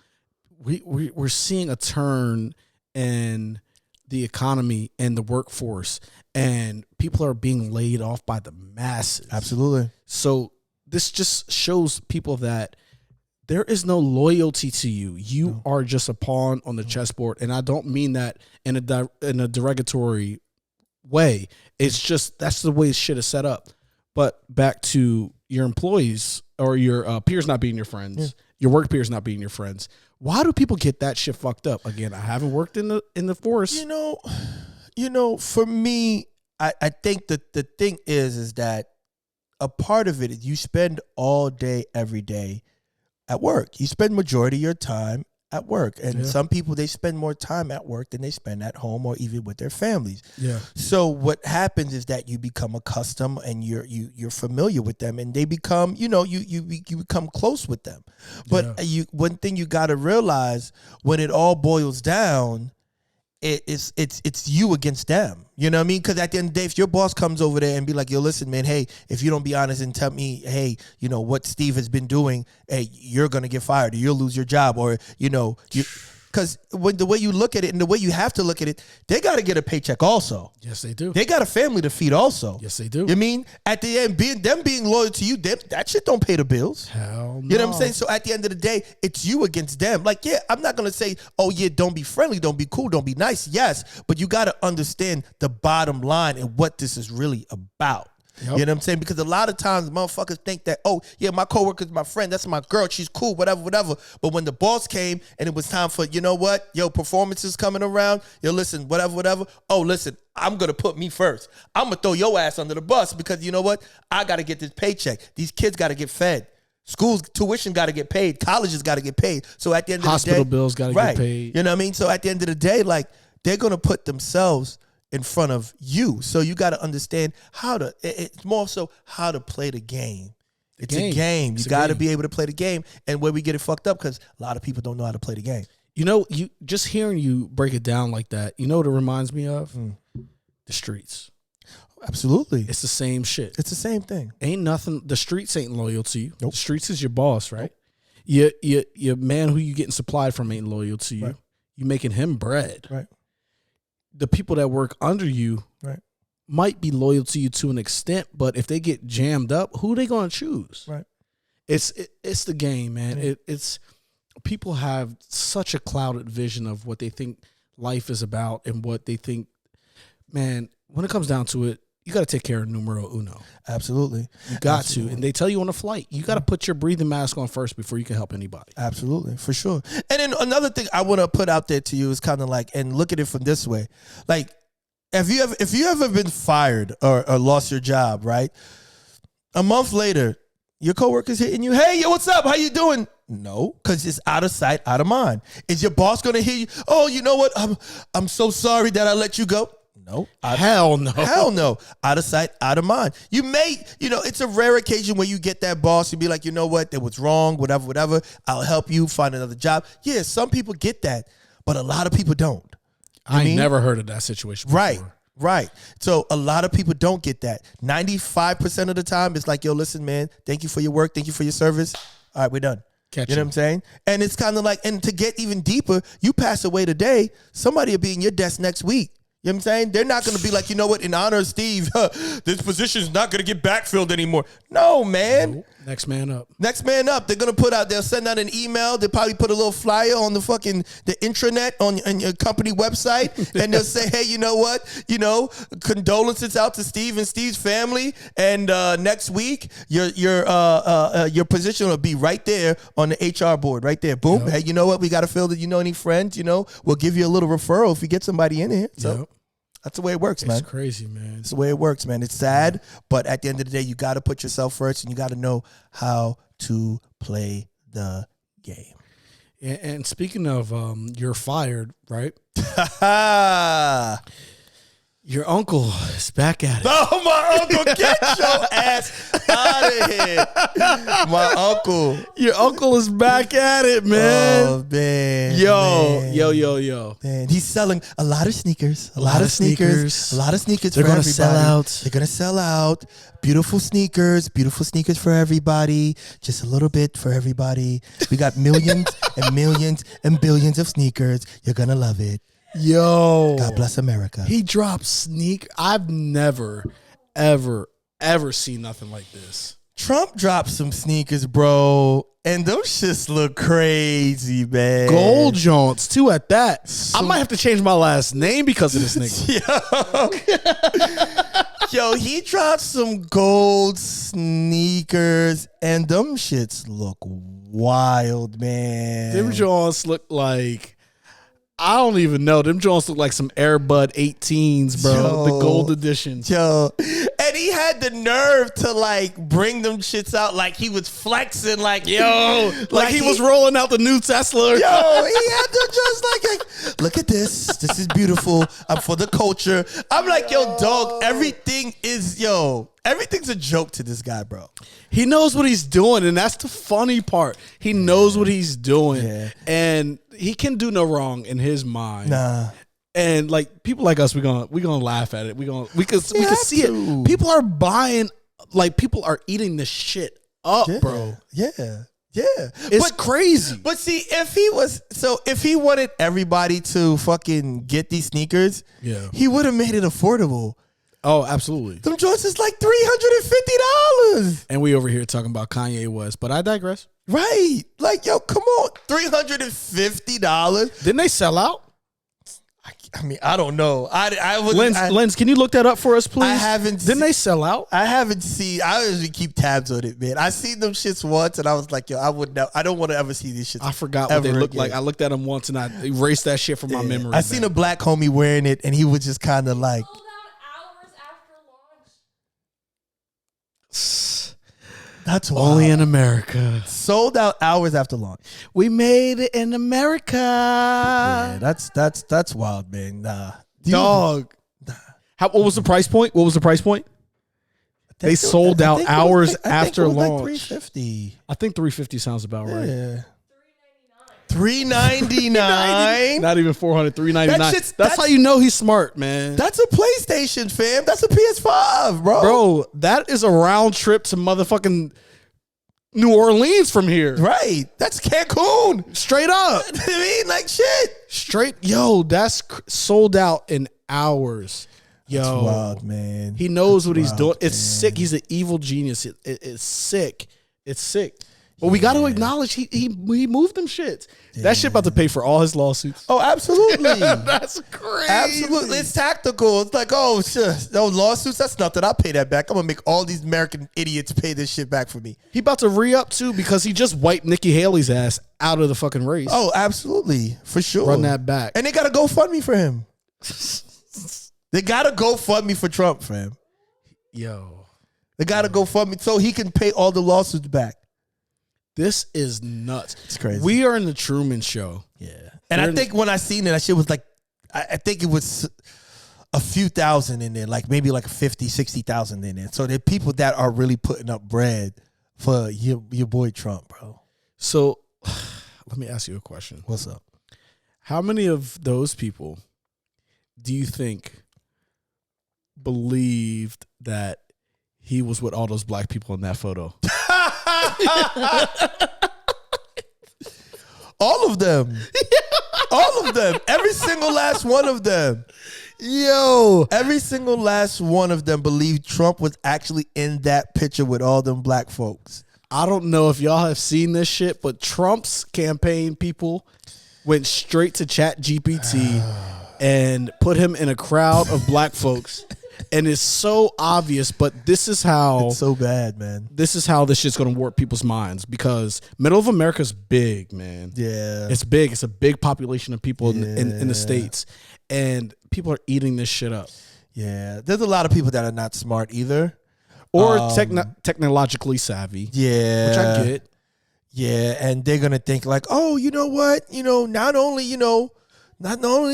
We're seeing a turn in the economy and the workforce, and people are being laid off by the masses. Absolutely. So this just shows people that there is no loyalty to you. You are just a pawn on the chessboard, and I don't mean that in a derogatory way. It's just that's the way shit is set up. But back to your employees or your peers not being your friends, your work peers not being your friends. Why do people get that shit fucked up? Again, I haven't worked in the force. You know, for me, I think that the thing is that a part of it is you spend all day, every day at work. You spend majority of your time at work. And some people, they spend more time at work than they spend at home or even with their families. Yeah. So what happens is that you become accustomed and you're familiar with them, and they become, you become close with them. But one thing you got to realize, when it all boils down, it's you against them. You know what I mean? Because at the end of the day, if your boss comes over there and be like, yo, listen, man, hey, if you don't be honest and tell me, hey, what Steve has been doing, hey, you're going to get fired or you'll lose your job, or, because when the way you look at it and the way you have to look at it, they got to get a paycheck also. Yes, they do. They got a family to feed also. Yes, they do. You mean at the end, being loyal to you, that shit don't pay the bills. Hell no. You know what I'm saying? So at the end of the day, it's you against them. Like, yeah, I'm not going to say, oh, yeah, don't be friendly, don't be cool, don't be nice. Yes, but you got to understand the bottom line and what this is really about. Yep. You know what I'm saying? Because a lot of times motherfuckers think that, oh, yeah, my coworker's my friend. That's my girl. She's cool, whatever. But when the boss came and it was time for, you know what? Yo, performance is coming around. Yo, listen, whatever. Oh, listen, I'm going to put me first. I'm going to throw your ass under the bus because you know what? I got to get this paycheck. These kids got to get fed. School's tuition got to get paid. Colleges got to get paid. So at the end of the day. Hospital bills got to get paid. You know what I mean? So at the end of the day, like, they're going to put themselves in front of you. So you got to understand it's more so how to play the game. It's a game. You got to be able to play the game. And where we get it fucked up, because a lot of people don't know how to play the game. You just hearing you break it down like that, you know what it reminds me of? The streets. Absolutely. It's the same shit. It's the same thing. Ain't nothing. The streets ain't loyal to you. Nope. The streets is your boss, right? Nope. Your man who you getting supplied from ain't loyal to you. Right. You making him bread. Right. The people that work under you might be loyal to you to an extent, but if they get jammed up, who they gonna choose? Right. It's the game, man. Yeah. It's people have such a clouded vision of what they think life is about and what they think. Man, when it comes down to it, you got to take care of numero uno. Absolutely. You got to. And they tell you on a flight, you got to put your breathing mask on first before you can help anybody. Absolutely. For sure. And then another thing I want to put out there to you is kind of like, and look at it from this way. Like, if you ever been fired or lost your job, right? A month later, your coworker's hitting you. Hey, yo, what's up? How you doing? No, because it's out of sight, out of mind. Is your boss going to hear you? Oh, you know what? I'm so sorry that I let you go. No. Hell no. Hell no. Out of sight, out of mind. You may, it's a rare occasion where you get that boss and be like, you know what, that was wrong, whatever. I'll help you find another job. Yeah, some people get that, but a lot of people don't. I ain't never heard of that situation before. Right. So a lot of people don't get that. 95% of the time, it's like, yo, listen, man, thank you for your work. Thank you for your service. All right, we're done. You know what I'm saying? And it's kind of like, and to get even deeper, you pass away today, somebody will be in your desk next week. You know what I'm saying? They're not going to be like, you know what, in honor of Steve, this position is not going to get backfilled anymore. No, man. Nope. Next man up. Next man up. They're going to put out, they'll send out an email. They'll probably put a little flyer on the intranet on your company website. And they'll say, hey, you know what? Condolences out to Steve and Steve's family. And next week, your position will be right there on the HR board, right there. Boom. Yep. Hey, you know what? We got to fill that. You know any friends? We'll give you a little referral if you get somebody in here. So. Yep. That's the way it works, man. It's crazy, man. It's the way it works, man. It's sad, but at the end of the day, you got to put yourself first, and you got to know how to play the game. And speaking of, you're fired, right? Your uncle is back at it. Oh, my uncle, get your ass out of here. My uncle. Your uncle is back at it, man. Oh, man. Yo. Man, he's selling a lot of sneakers. A lot of sneakers. They're going to sell out. They're going to sell out. Beautiful sneakers for everybody. Just a little bit for everybody. We got millions and millions and billions of sneakers. You're going to love it. Yo, God bless America. He dropped I've never, ever seen nothing like this. Trump dropped some sneakers, bro, and those shits look crazy, man. Gold jaunts too at that. I might have to change my last name because of this nigga. Yo, he dropped some gold sneakers, and them shits look wild, man. Them jaunts look like, I don't even know. Them joints look like some Airbud 18s, bro. Yo, the gold edition. Yo. And he had the nerve to like bring them shits out like he was flexing, like, yo. like he was rolling out the new Tesla. Yo, he had to just like, look at this. This is beautiful. I'm for the culture. I'm like, yo, dog, everything's a joke to this guy, bro. He knows what he's doing, and that's the funny part. He knows what he's doing, and he can do no wrong in his mind. Nah. And like people like us, we gonna laugh at it. We can see it. People are buying, like people are eating this shit up, bro. Yeah. It's crazy. But see, if he wanted everybody to fucking get these sneakers, he would have made it affordable. Oh, absolutely. Them joints is like $350. And we over here talking about Kanye West, but I digress. Right. Like, yo, come on. $350. Didn't they sell out? I mean, I don't know. Lens, can you look that up for us, please? I haven't. Didn't they sell out? I haven't seen. I usually keep tabs on it, man. I seen them shits once, and I was like, yo, I don't want to ever see these shits. I forgot what they looked like. I looked at them once, and I erased that shit from my memory. I seen a black homie wearing it, and he was just kind of like. Sold out hours after launch. That's wild. Only in America. Sold out hours after launch. We made it in America. Yeah, that's wild, man. Nah. Dog. What was the price point? They sold out hours after launch. Like $350. I think $350 sounds about right. Yeah. $399. Not even $400. $399. That's how you know he's smart, man. That's a PlayStation, fam. That's a PS5, bro. Bro, that is a round trip to motherfucking New Orleans from here. Right. That's Cancun. Straight up. I mean, like shit. Straight. Yo, that's sold out in hours. Yo, that's wild, man. He knows what he's doing. It's sick. He's an evil genius. It's sick. It's sick. But we got to acknowledge he moved them shits. Yeah. That shit about to pay for all his lawsuits. Oh, absolutely. That's crazy. Absolutely. It's tactical. It's like, oh, sure. Those lawsuits, that's nothing. I'll pay that back. I'm going to make all these American idiots pay this shit back for me. He about to re-up, too, because he just wiped Nikki Haley's ass out of the fucking race. Oh, absolutely. For sure. Run that back. And they got to GoFundMe for him. They got to GoFundMe for Trump, fam. Yo. They got to GoFundMe so he can pay all the lawsuits back. This is nuts. It's crazy. We are in the Truman Show. Yeah. And I think when I seen it, that shit was like, I think it was a few thousand in there, like maybe like 50, 60,000 in there. So there are people that are really putting up bread for your boy Trump, bro. So let me ask you a question. What's up? How many of those people do you think believed that he was with all those black people in that photo. All of them. All of them. Every single last one of them. Yo. Every single last one of them believed Trump was actually in that picture with all them black folks. I don't know if y'all have seen this shit, but Trump's campaign people went straight to Chat GPT and put him in a crowd of black folks. And it's so obvious, but this is how It's so bad, man. this is how this shit's gonna warp people's minds, because middle of America's big, man. Yeah. It's big. It's a big population of people in the States, and people are eating this shit up. Yeah. There's a lot of people that are not smart either. Or technologically savvy. Yeah. Which I get. Yeah. And they're going to think like, oh, you know what? Not only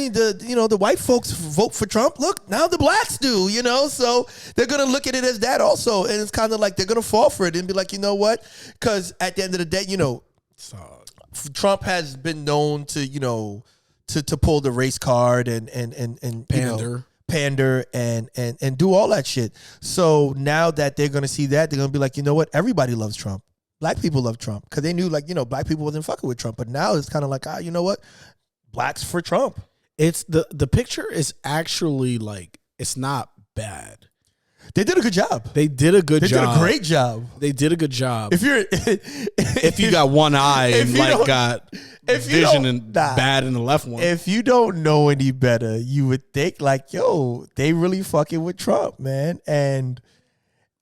the white folks vote for Trump, look, now the blacks do, so they're going to look at it as that also. And it's kind of like they're going to fall for it and be like, you know what? Because at the end of the day, Trump has been known to, to pull the race card and pander and do all that shit. So now that they're going to see that, they're going to be like, you know what? Everybody loves Trump. Black people love Trump because they knew black people wasn't fucking with Trump. But now it's kind of like, you know what? Blacks for Trump. It's the picture is actually like, it's not bad. They did a good job. They did a good job. They did a great job. They did a good job. If you got one eye and got vision and bad in the left one. If you don't know any better, you would think like, yo, they really fucking with Trump, man. And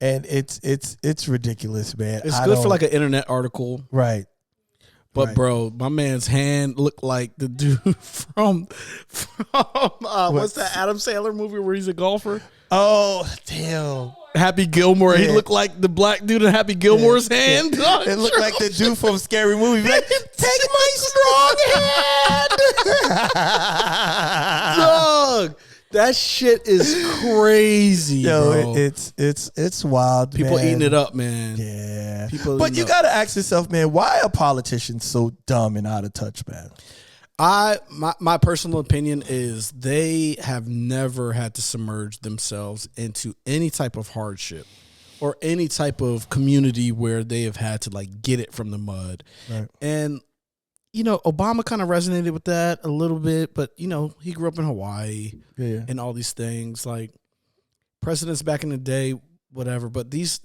it's ridiculous, man. It's good for like an internet article. Right. But right. bro, my man's hand looked like the dude from what's that Adam Sandler movie where he's a golfer? Oh, damn. Happy Gilmore. Yeah. He looked like the black dude in Happy Gilmore's hand. Yeah. It looked like the dude from Scary Movie. Like, take my strong hand. Dog. That shit is crazy, yo, bro. It's wild. People man. Eating it up, man. Yeah. But you gotta ask yourself, man, why are politicians so dumb and out of touch, man? My personal opinion is they have never had to submerge themselves into any type of hardship or any type of community where they have had to like get it from the mud. Right. And Obama kind of resonated with that a little bit, but he grew up in Hawaii and all these things. Like presidents back in the day, whatever. But these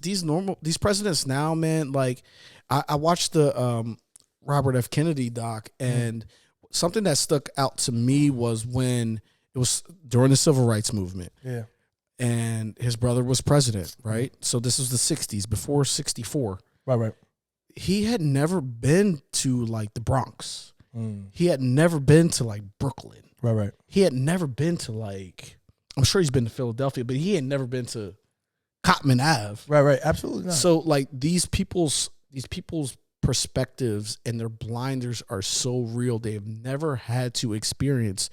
presidents now, man, like I watched the Robert F. Kennedy doc, and something that stuck out to me was when it was during the Civil Rights Movement. Yeah. And his brother was president, right? So this was the 60s, before 64. Right. He had never been to like the Bronx. He had never been to like Brooklyn. Right. He had never been to like, I'm sure he's been to Philadelphia, but he had never been to Cottman Ave. Right. Absolutely not. So like these people's perspectives and their blinders are so real. They have never had to experience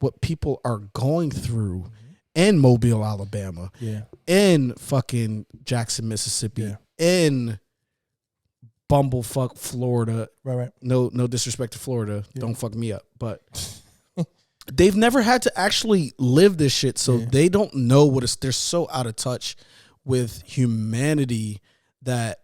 what people are going through in Mobile, Alabama. Yeah. In fucking Jackson, Mississippi. Yeah. In bumblefuck Florida. Right. No disrespect to Florida. Yeah. Don't fuck me up. But they've never had to actually live this shit, so they don't know what it's. They're so out of touch with humanity that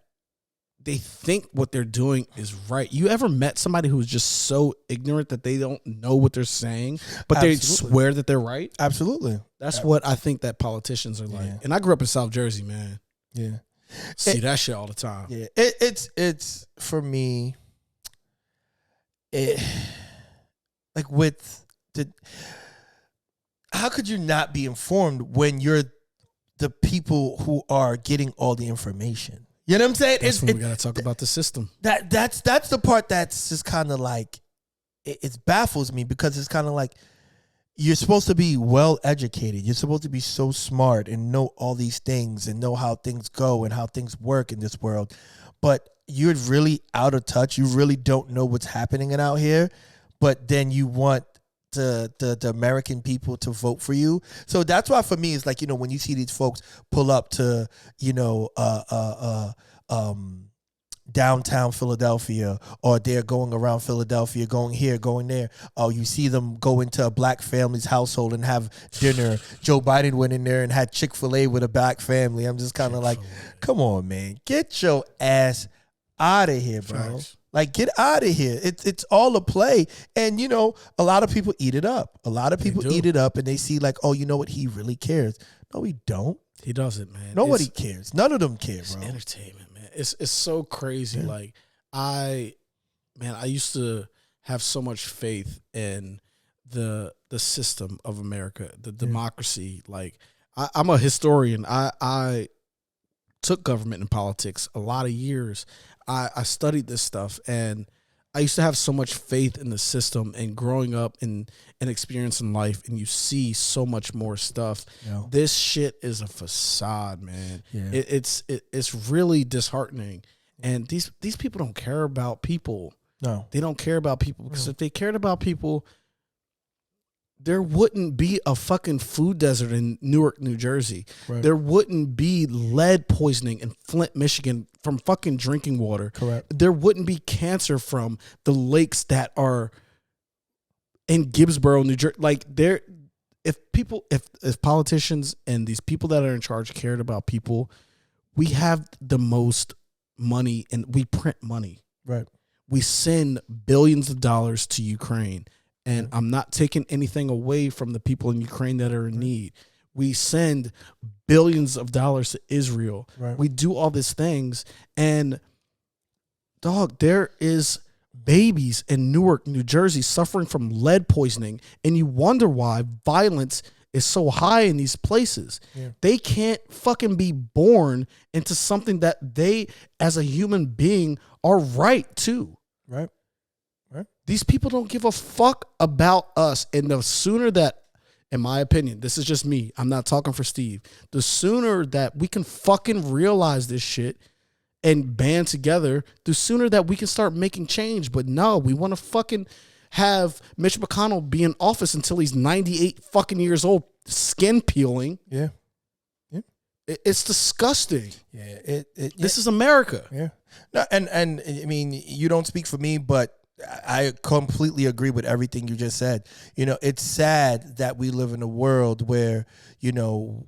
they think what they're doing is right. You ever met somebody who's just so ignorant that they don't know what they're saying, but they swear that they're right? Absolutely. That's what I think that politicians are like. And I grew up in South Jersey, man. Yeah. See that shit all the time. Yeah. It's for me, like with the, how could you not be informed when you're the people who are getting all the information? You know what I'm saying? That's when we got to talk about the system. That's the part that's just kind of like, it baffles me, because it's kind of like, you're supposed to be well educated. You're supposed to be so smart and know all these things and know how things go and how things work in this world. But you're really out of touch. You really don't know what's happening out here. But then you want the American people to vote for you. So that's why for me it's like, when you see these folks pull up to, downtown Philadelphia, or they're going around Philadelphia, going here, going there. Oh, you see them go into a black family's household and have dinner. Joe Biden went in there and had Chick-fil-A with a black family. I'm just kind of like, come on, man. Get your ass out of here, bro. Facts. Like, get out of here. It's all a play. And, you know, a lot of people eat it up. A lot of people eat it up and they see like, oh, you know what? He really cares. No, he don't. He doesn't, man. Nobody cares. None of them care, It's bro. entertainment, man. It's so crazy. Yeah. Like I used to have so much faith in the system of America, the democracy. Like I'm a historian. I took government and politics a lot of years. I studied this stuff, and I used to have so much faith in the system, and growing up and experiencing life, and you see so much more stuff. Yeah. This shit is a facade, man. Yeah. It's really disheartening. And these people don't care about people. No. They don't care about people. Because if they cared about people, there wouldn't be a fucking food desert in Newark, New Jersey. Right. There wouldn't be lead poisoning in Flint, Michigan from fucking drinking water. Correct. There wouldn't be cancer from the lakes that are in Gibbsboro, New Jersey. Like if politicians and these people that are in charge cared about people, we have the most money and we print money. Right. We send billions of dollars to Ukraine. And I'm not taking anything away from the people in Ukraine that are in need. We send billions of dollars to Israel. Right. We do all these things. And, dog, there is babies in Newark, New Jersey suffering from lead poisoning. And you wonder why violence is so high in these places. Yeah. They can't fucking be born into something that they, as a human being, are right to. Right. These people don't give a fuck about us. And the sooner that, in my opinion, this is just me, I'm not talking for Steve, the sooner that we can fucking realize this shit and band together, the sooner that we can start making change. But no, we want to fucking have Mitch McConnell be in office until he's 98 fucking years old, skin peeling. Yeah. Yeah. It's disgusting. Yeah. This is America. Yeah. No, and I mean, you don't speak for me, but I completely agree with everything you just said. You know, it's sad that we live in a world where, you know,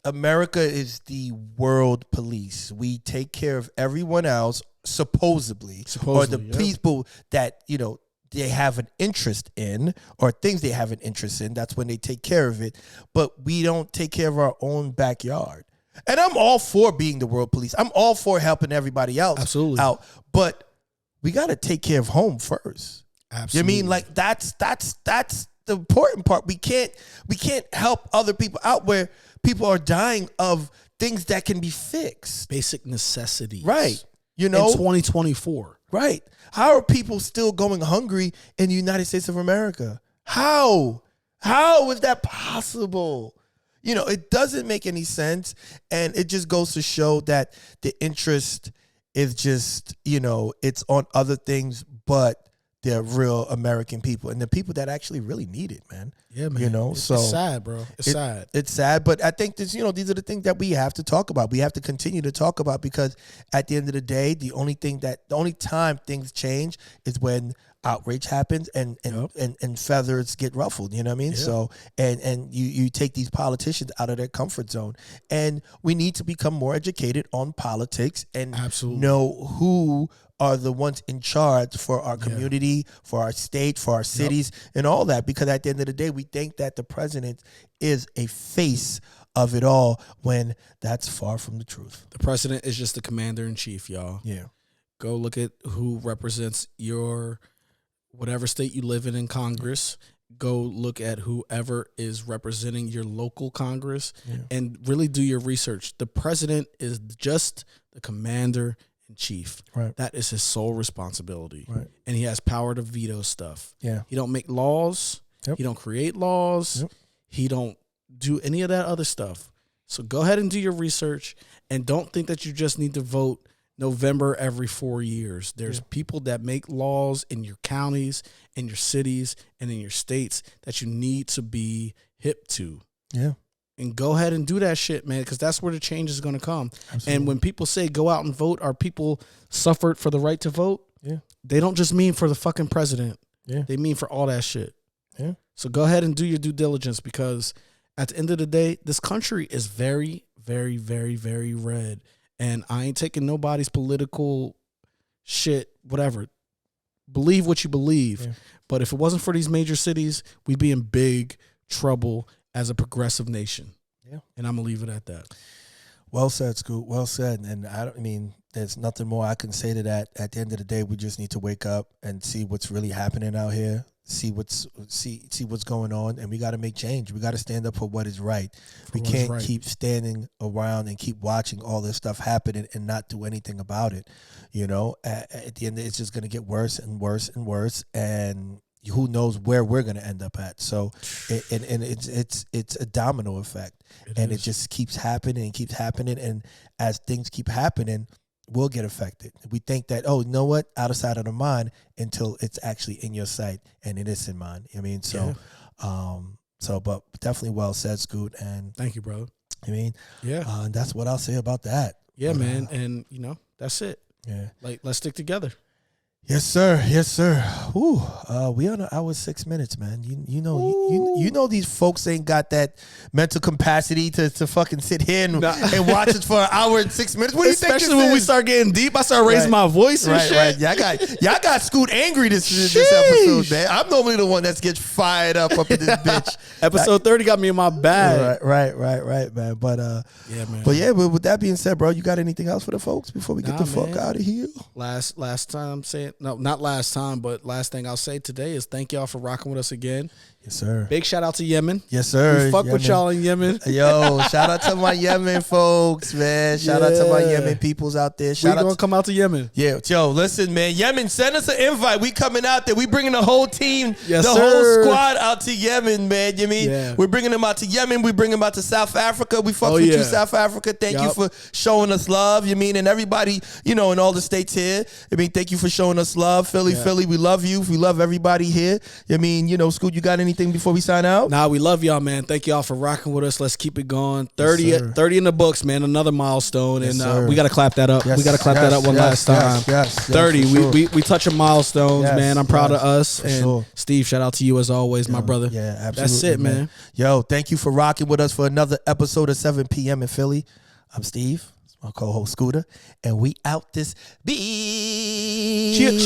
America is the world police. We take care of everyone else, supposedly or the people that, you know, they have an interest in or things they have an interest in. That's when they take care of it. But we don't take care of our own backyard. And I'm all for being the world police. I'm all for helping everybody else out. But we got to take care of home first. Absolutely. You know what I mean? Like that's the important part. We can't help other people out where people are dying of things that can be fixed. Basic necessities. Right. You know, in 2024. Right. How are people still going hungry in the United States of America? How is that possible? You know, it doesn't make any sense. And it just goes to show that the interest is just, you know, it's on other things, but they're real American people and the people that actually really need it, man. Yeah, man. You know, it's sad, bro. It's sad. It's sad, but I think this, you know, these are the things that we have to talk about. We have to continue to talk about because at the end of the day, the only time things change is when outrage happens and feathers get ruffled, you know what I mean? Yep. So and you take these politicians out of their comfort zone, and we need to become more educated on politics and know who are the ones in charge for our community, for our state, for our cities, and all that. Because at the end of the day, we think that the president is a face of it all when that's far from the truth. The president is just the commander in chief, y'all. Yeah. Go look at who represents your whatever state you live in Congress. Go look at whoever is representing your local Congress and really do your research. The president is just the commander in chief. Right. That is his sole responsibility. Right. And he has power to veto stuff. Yeah. He don't make laws. Yep. He don't create laws. Yep. He don't do any of that other stuff. So go ahead and do your research and don't think that you just need to vote November every 4 years. There's people that make laws in your counties, in your cities, and in your states that you need to be hip to. Yeah. and go ahead and do that shit, man, because that's where the change is going to come. Absolutely. And when people say go out and vote, or people suffered for the right to vote, they don't just mean for the fucking president. They mean for all that shit. So go ahead and do your due diligence, because at the end of the day, this country is very, very, very, very red. And I ain't taking nobody's political shit, whatever. Believe what you believe. But if it wasn't for these major cities, we'd be in big trouble as a progressive nation. And I'm going to leave it at that. Well said, Scoot. Well said. And I mean, there's nothing more I can say to that. At the end of the day, we just need to wake up and see what's really happening out here. See what's going on, and we got to make change. We got to stand up for what is right. We can't keep standing around and keep watching all this stuff happening and not do anything about it. You know, at the end, it's just going to get worse and worse and worse, and who knows where we're going to end up at. So, it's a domino effect, it just keeps happening and keeps happening, and as things keep happening, we'll get affected. We think that, oh, you know what, out of sight, out of mind, until it's actually in your sight, and it is in mind. I mean, so, but definitely well said, Scoot. And thank you, brother. I mean, and that's what I'll say about that. Yeah, man, and that's it. Yeah, like, let's stick together. Yes, sir. Yes, sir. Ooh, we on an hour 6 minutes, man. You know these folks ain't got that mental capacity to fucking sit here and watch it for an hour and 6 minutes. What do you think? Especially when we start getting deep, I start raising my voice and shit. Right. Y'all got Scoot angry this episode, man. I'm normally the one that gets fired up in this bitch. Episode 30 got me in my bag. Right, man. But yeah, man. But yeah, but with that being said, bro, you got anything else for the folks before we get the fuck out of here? Last time I'm saying. No, not last time, but last thing I'll say today is thank y'all for rocking with us again. Yes, sir. Big shout out to Yemen. Yes, sir. We fuck with y'all in Yemen. Yo, shout out to my Yemen folks, man. Shout out to my Yemen peoples out there. We gonna come out to Yemen. Yeah, yo, listen, man. Yemen, send us an invite. We coming out there. We bringing the whole team, yes, the sir. whole squad out to Yemen, man. You mean? Yeah. We're bringing them out to Yemen. We bring them out to South Africa. We fuck with you, South Africa. Thank you for showing us love. You mean? And everybody, in all the states here. I mean, thank you for showing us love. Philly, we love you. We love everybody here. I mean, Scoot, you got anything before we sign out? Nah, we love y'all, man. Thank y'all for rocking with us. Let's keep it going. 30 in the books, man. Another milestone. Yes, and we got to clap that up. We got to clap that up one last time. Yes, 30. We touching milestones, man. I'm proud of us. And sure. Steve, shout out to you as always, my brother. Yeah, absolutely. That's it, man. Yo, thank you for rocking with us for another episode of 7 p.m. in Philly. I'm Steve. My co-host Scooter, and we out this beat. Cheer.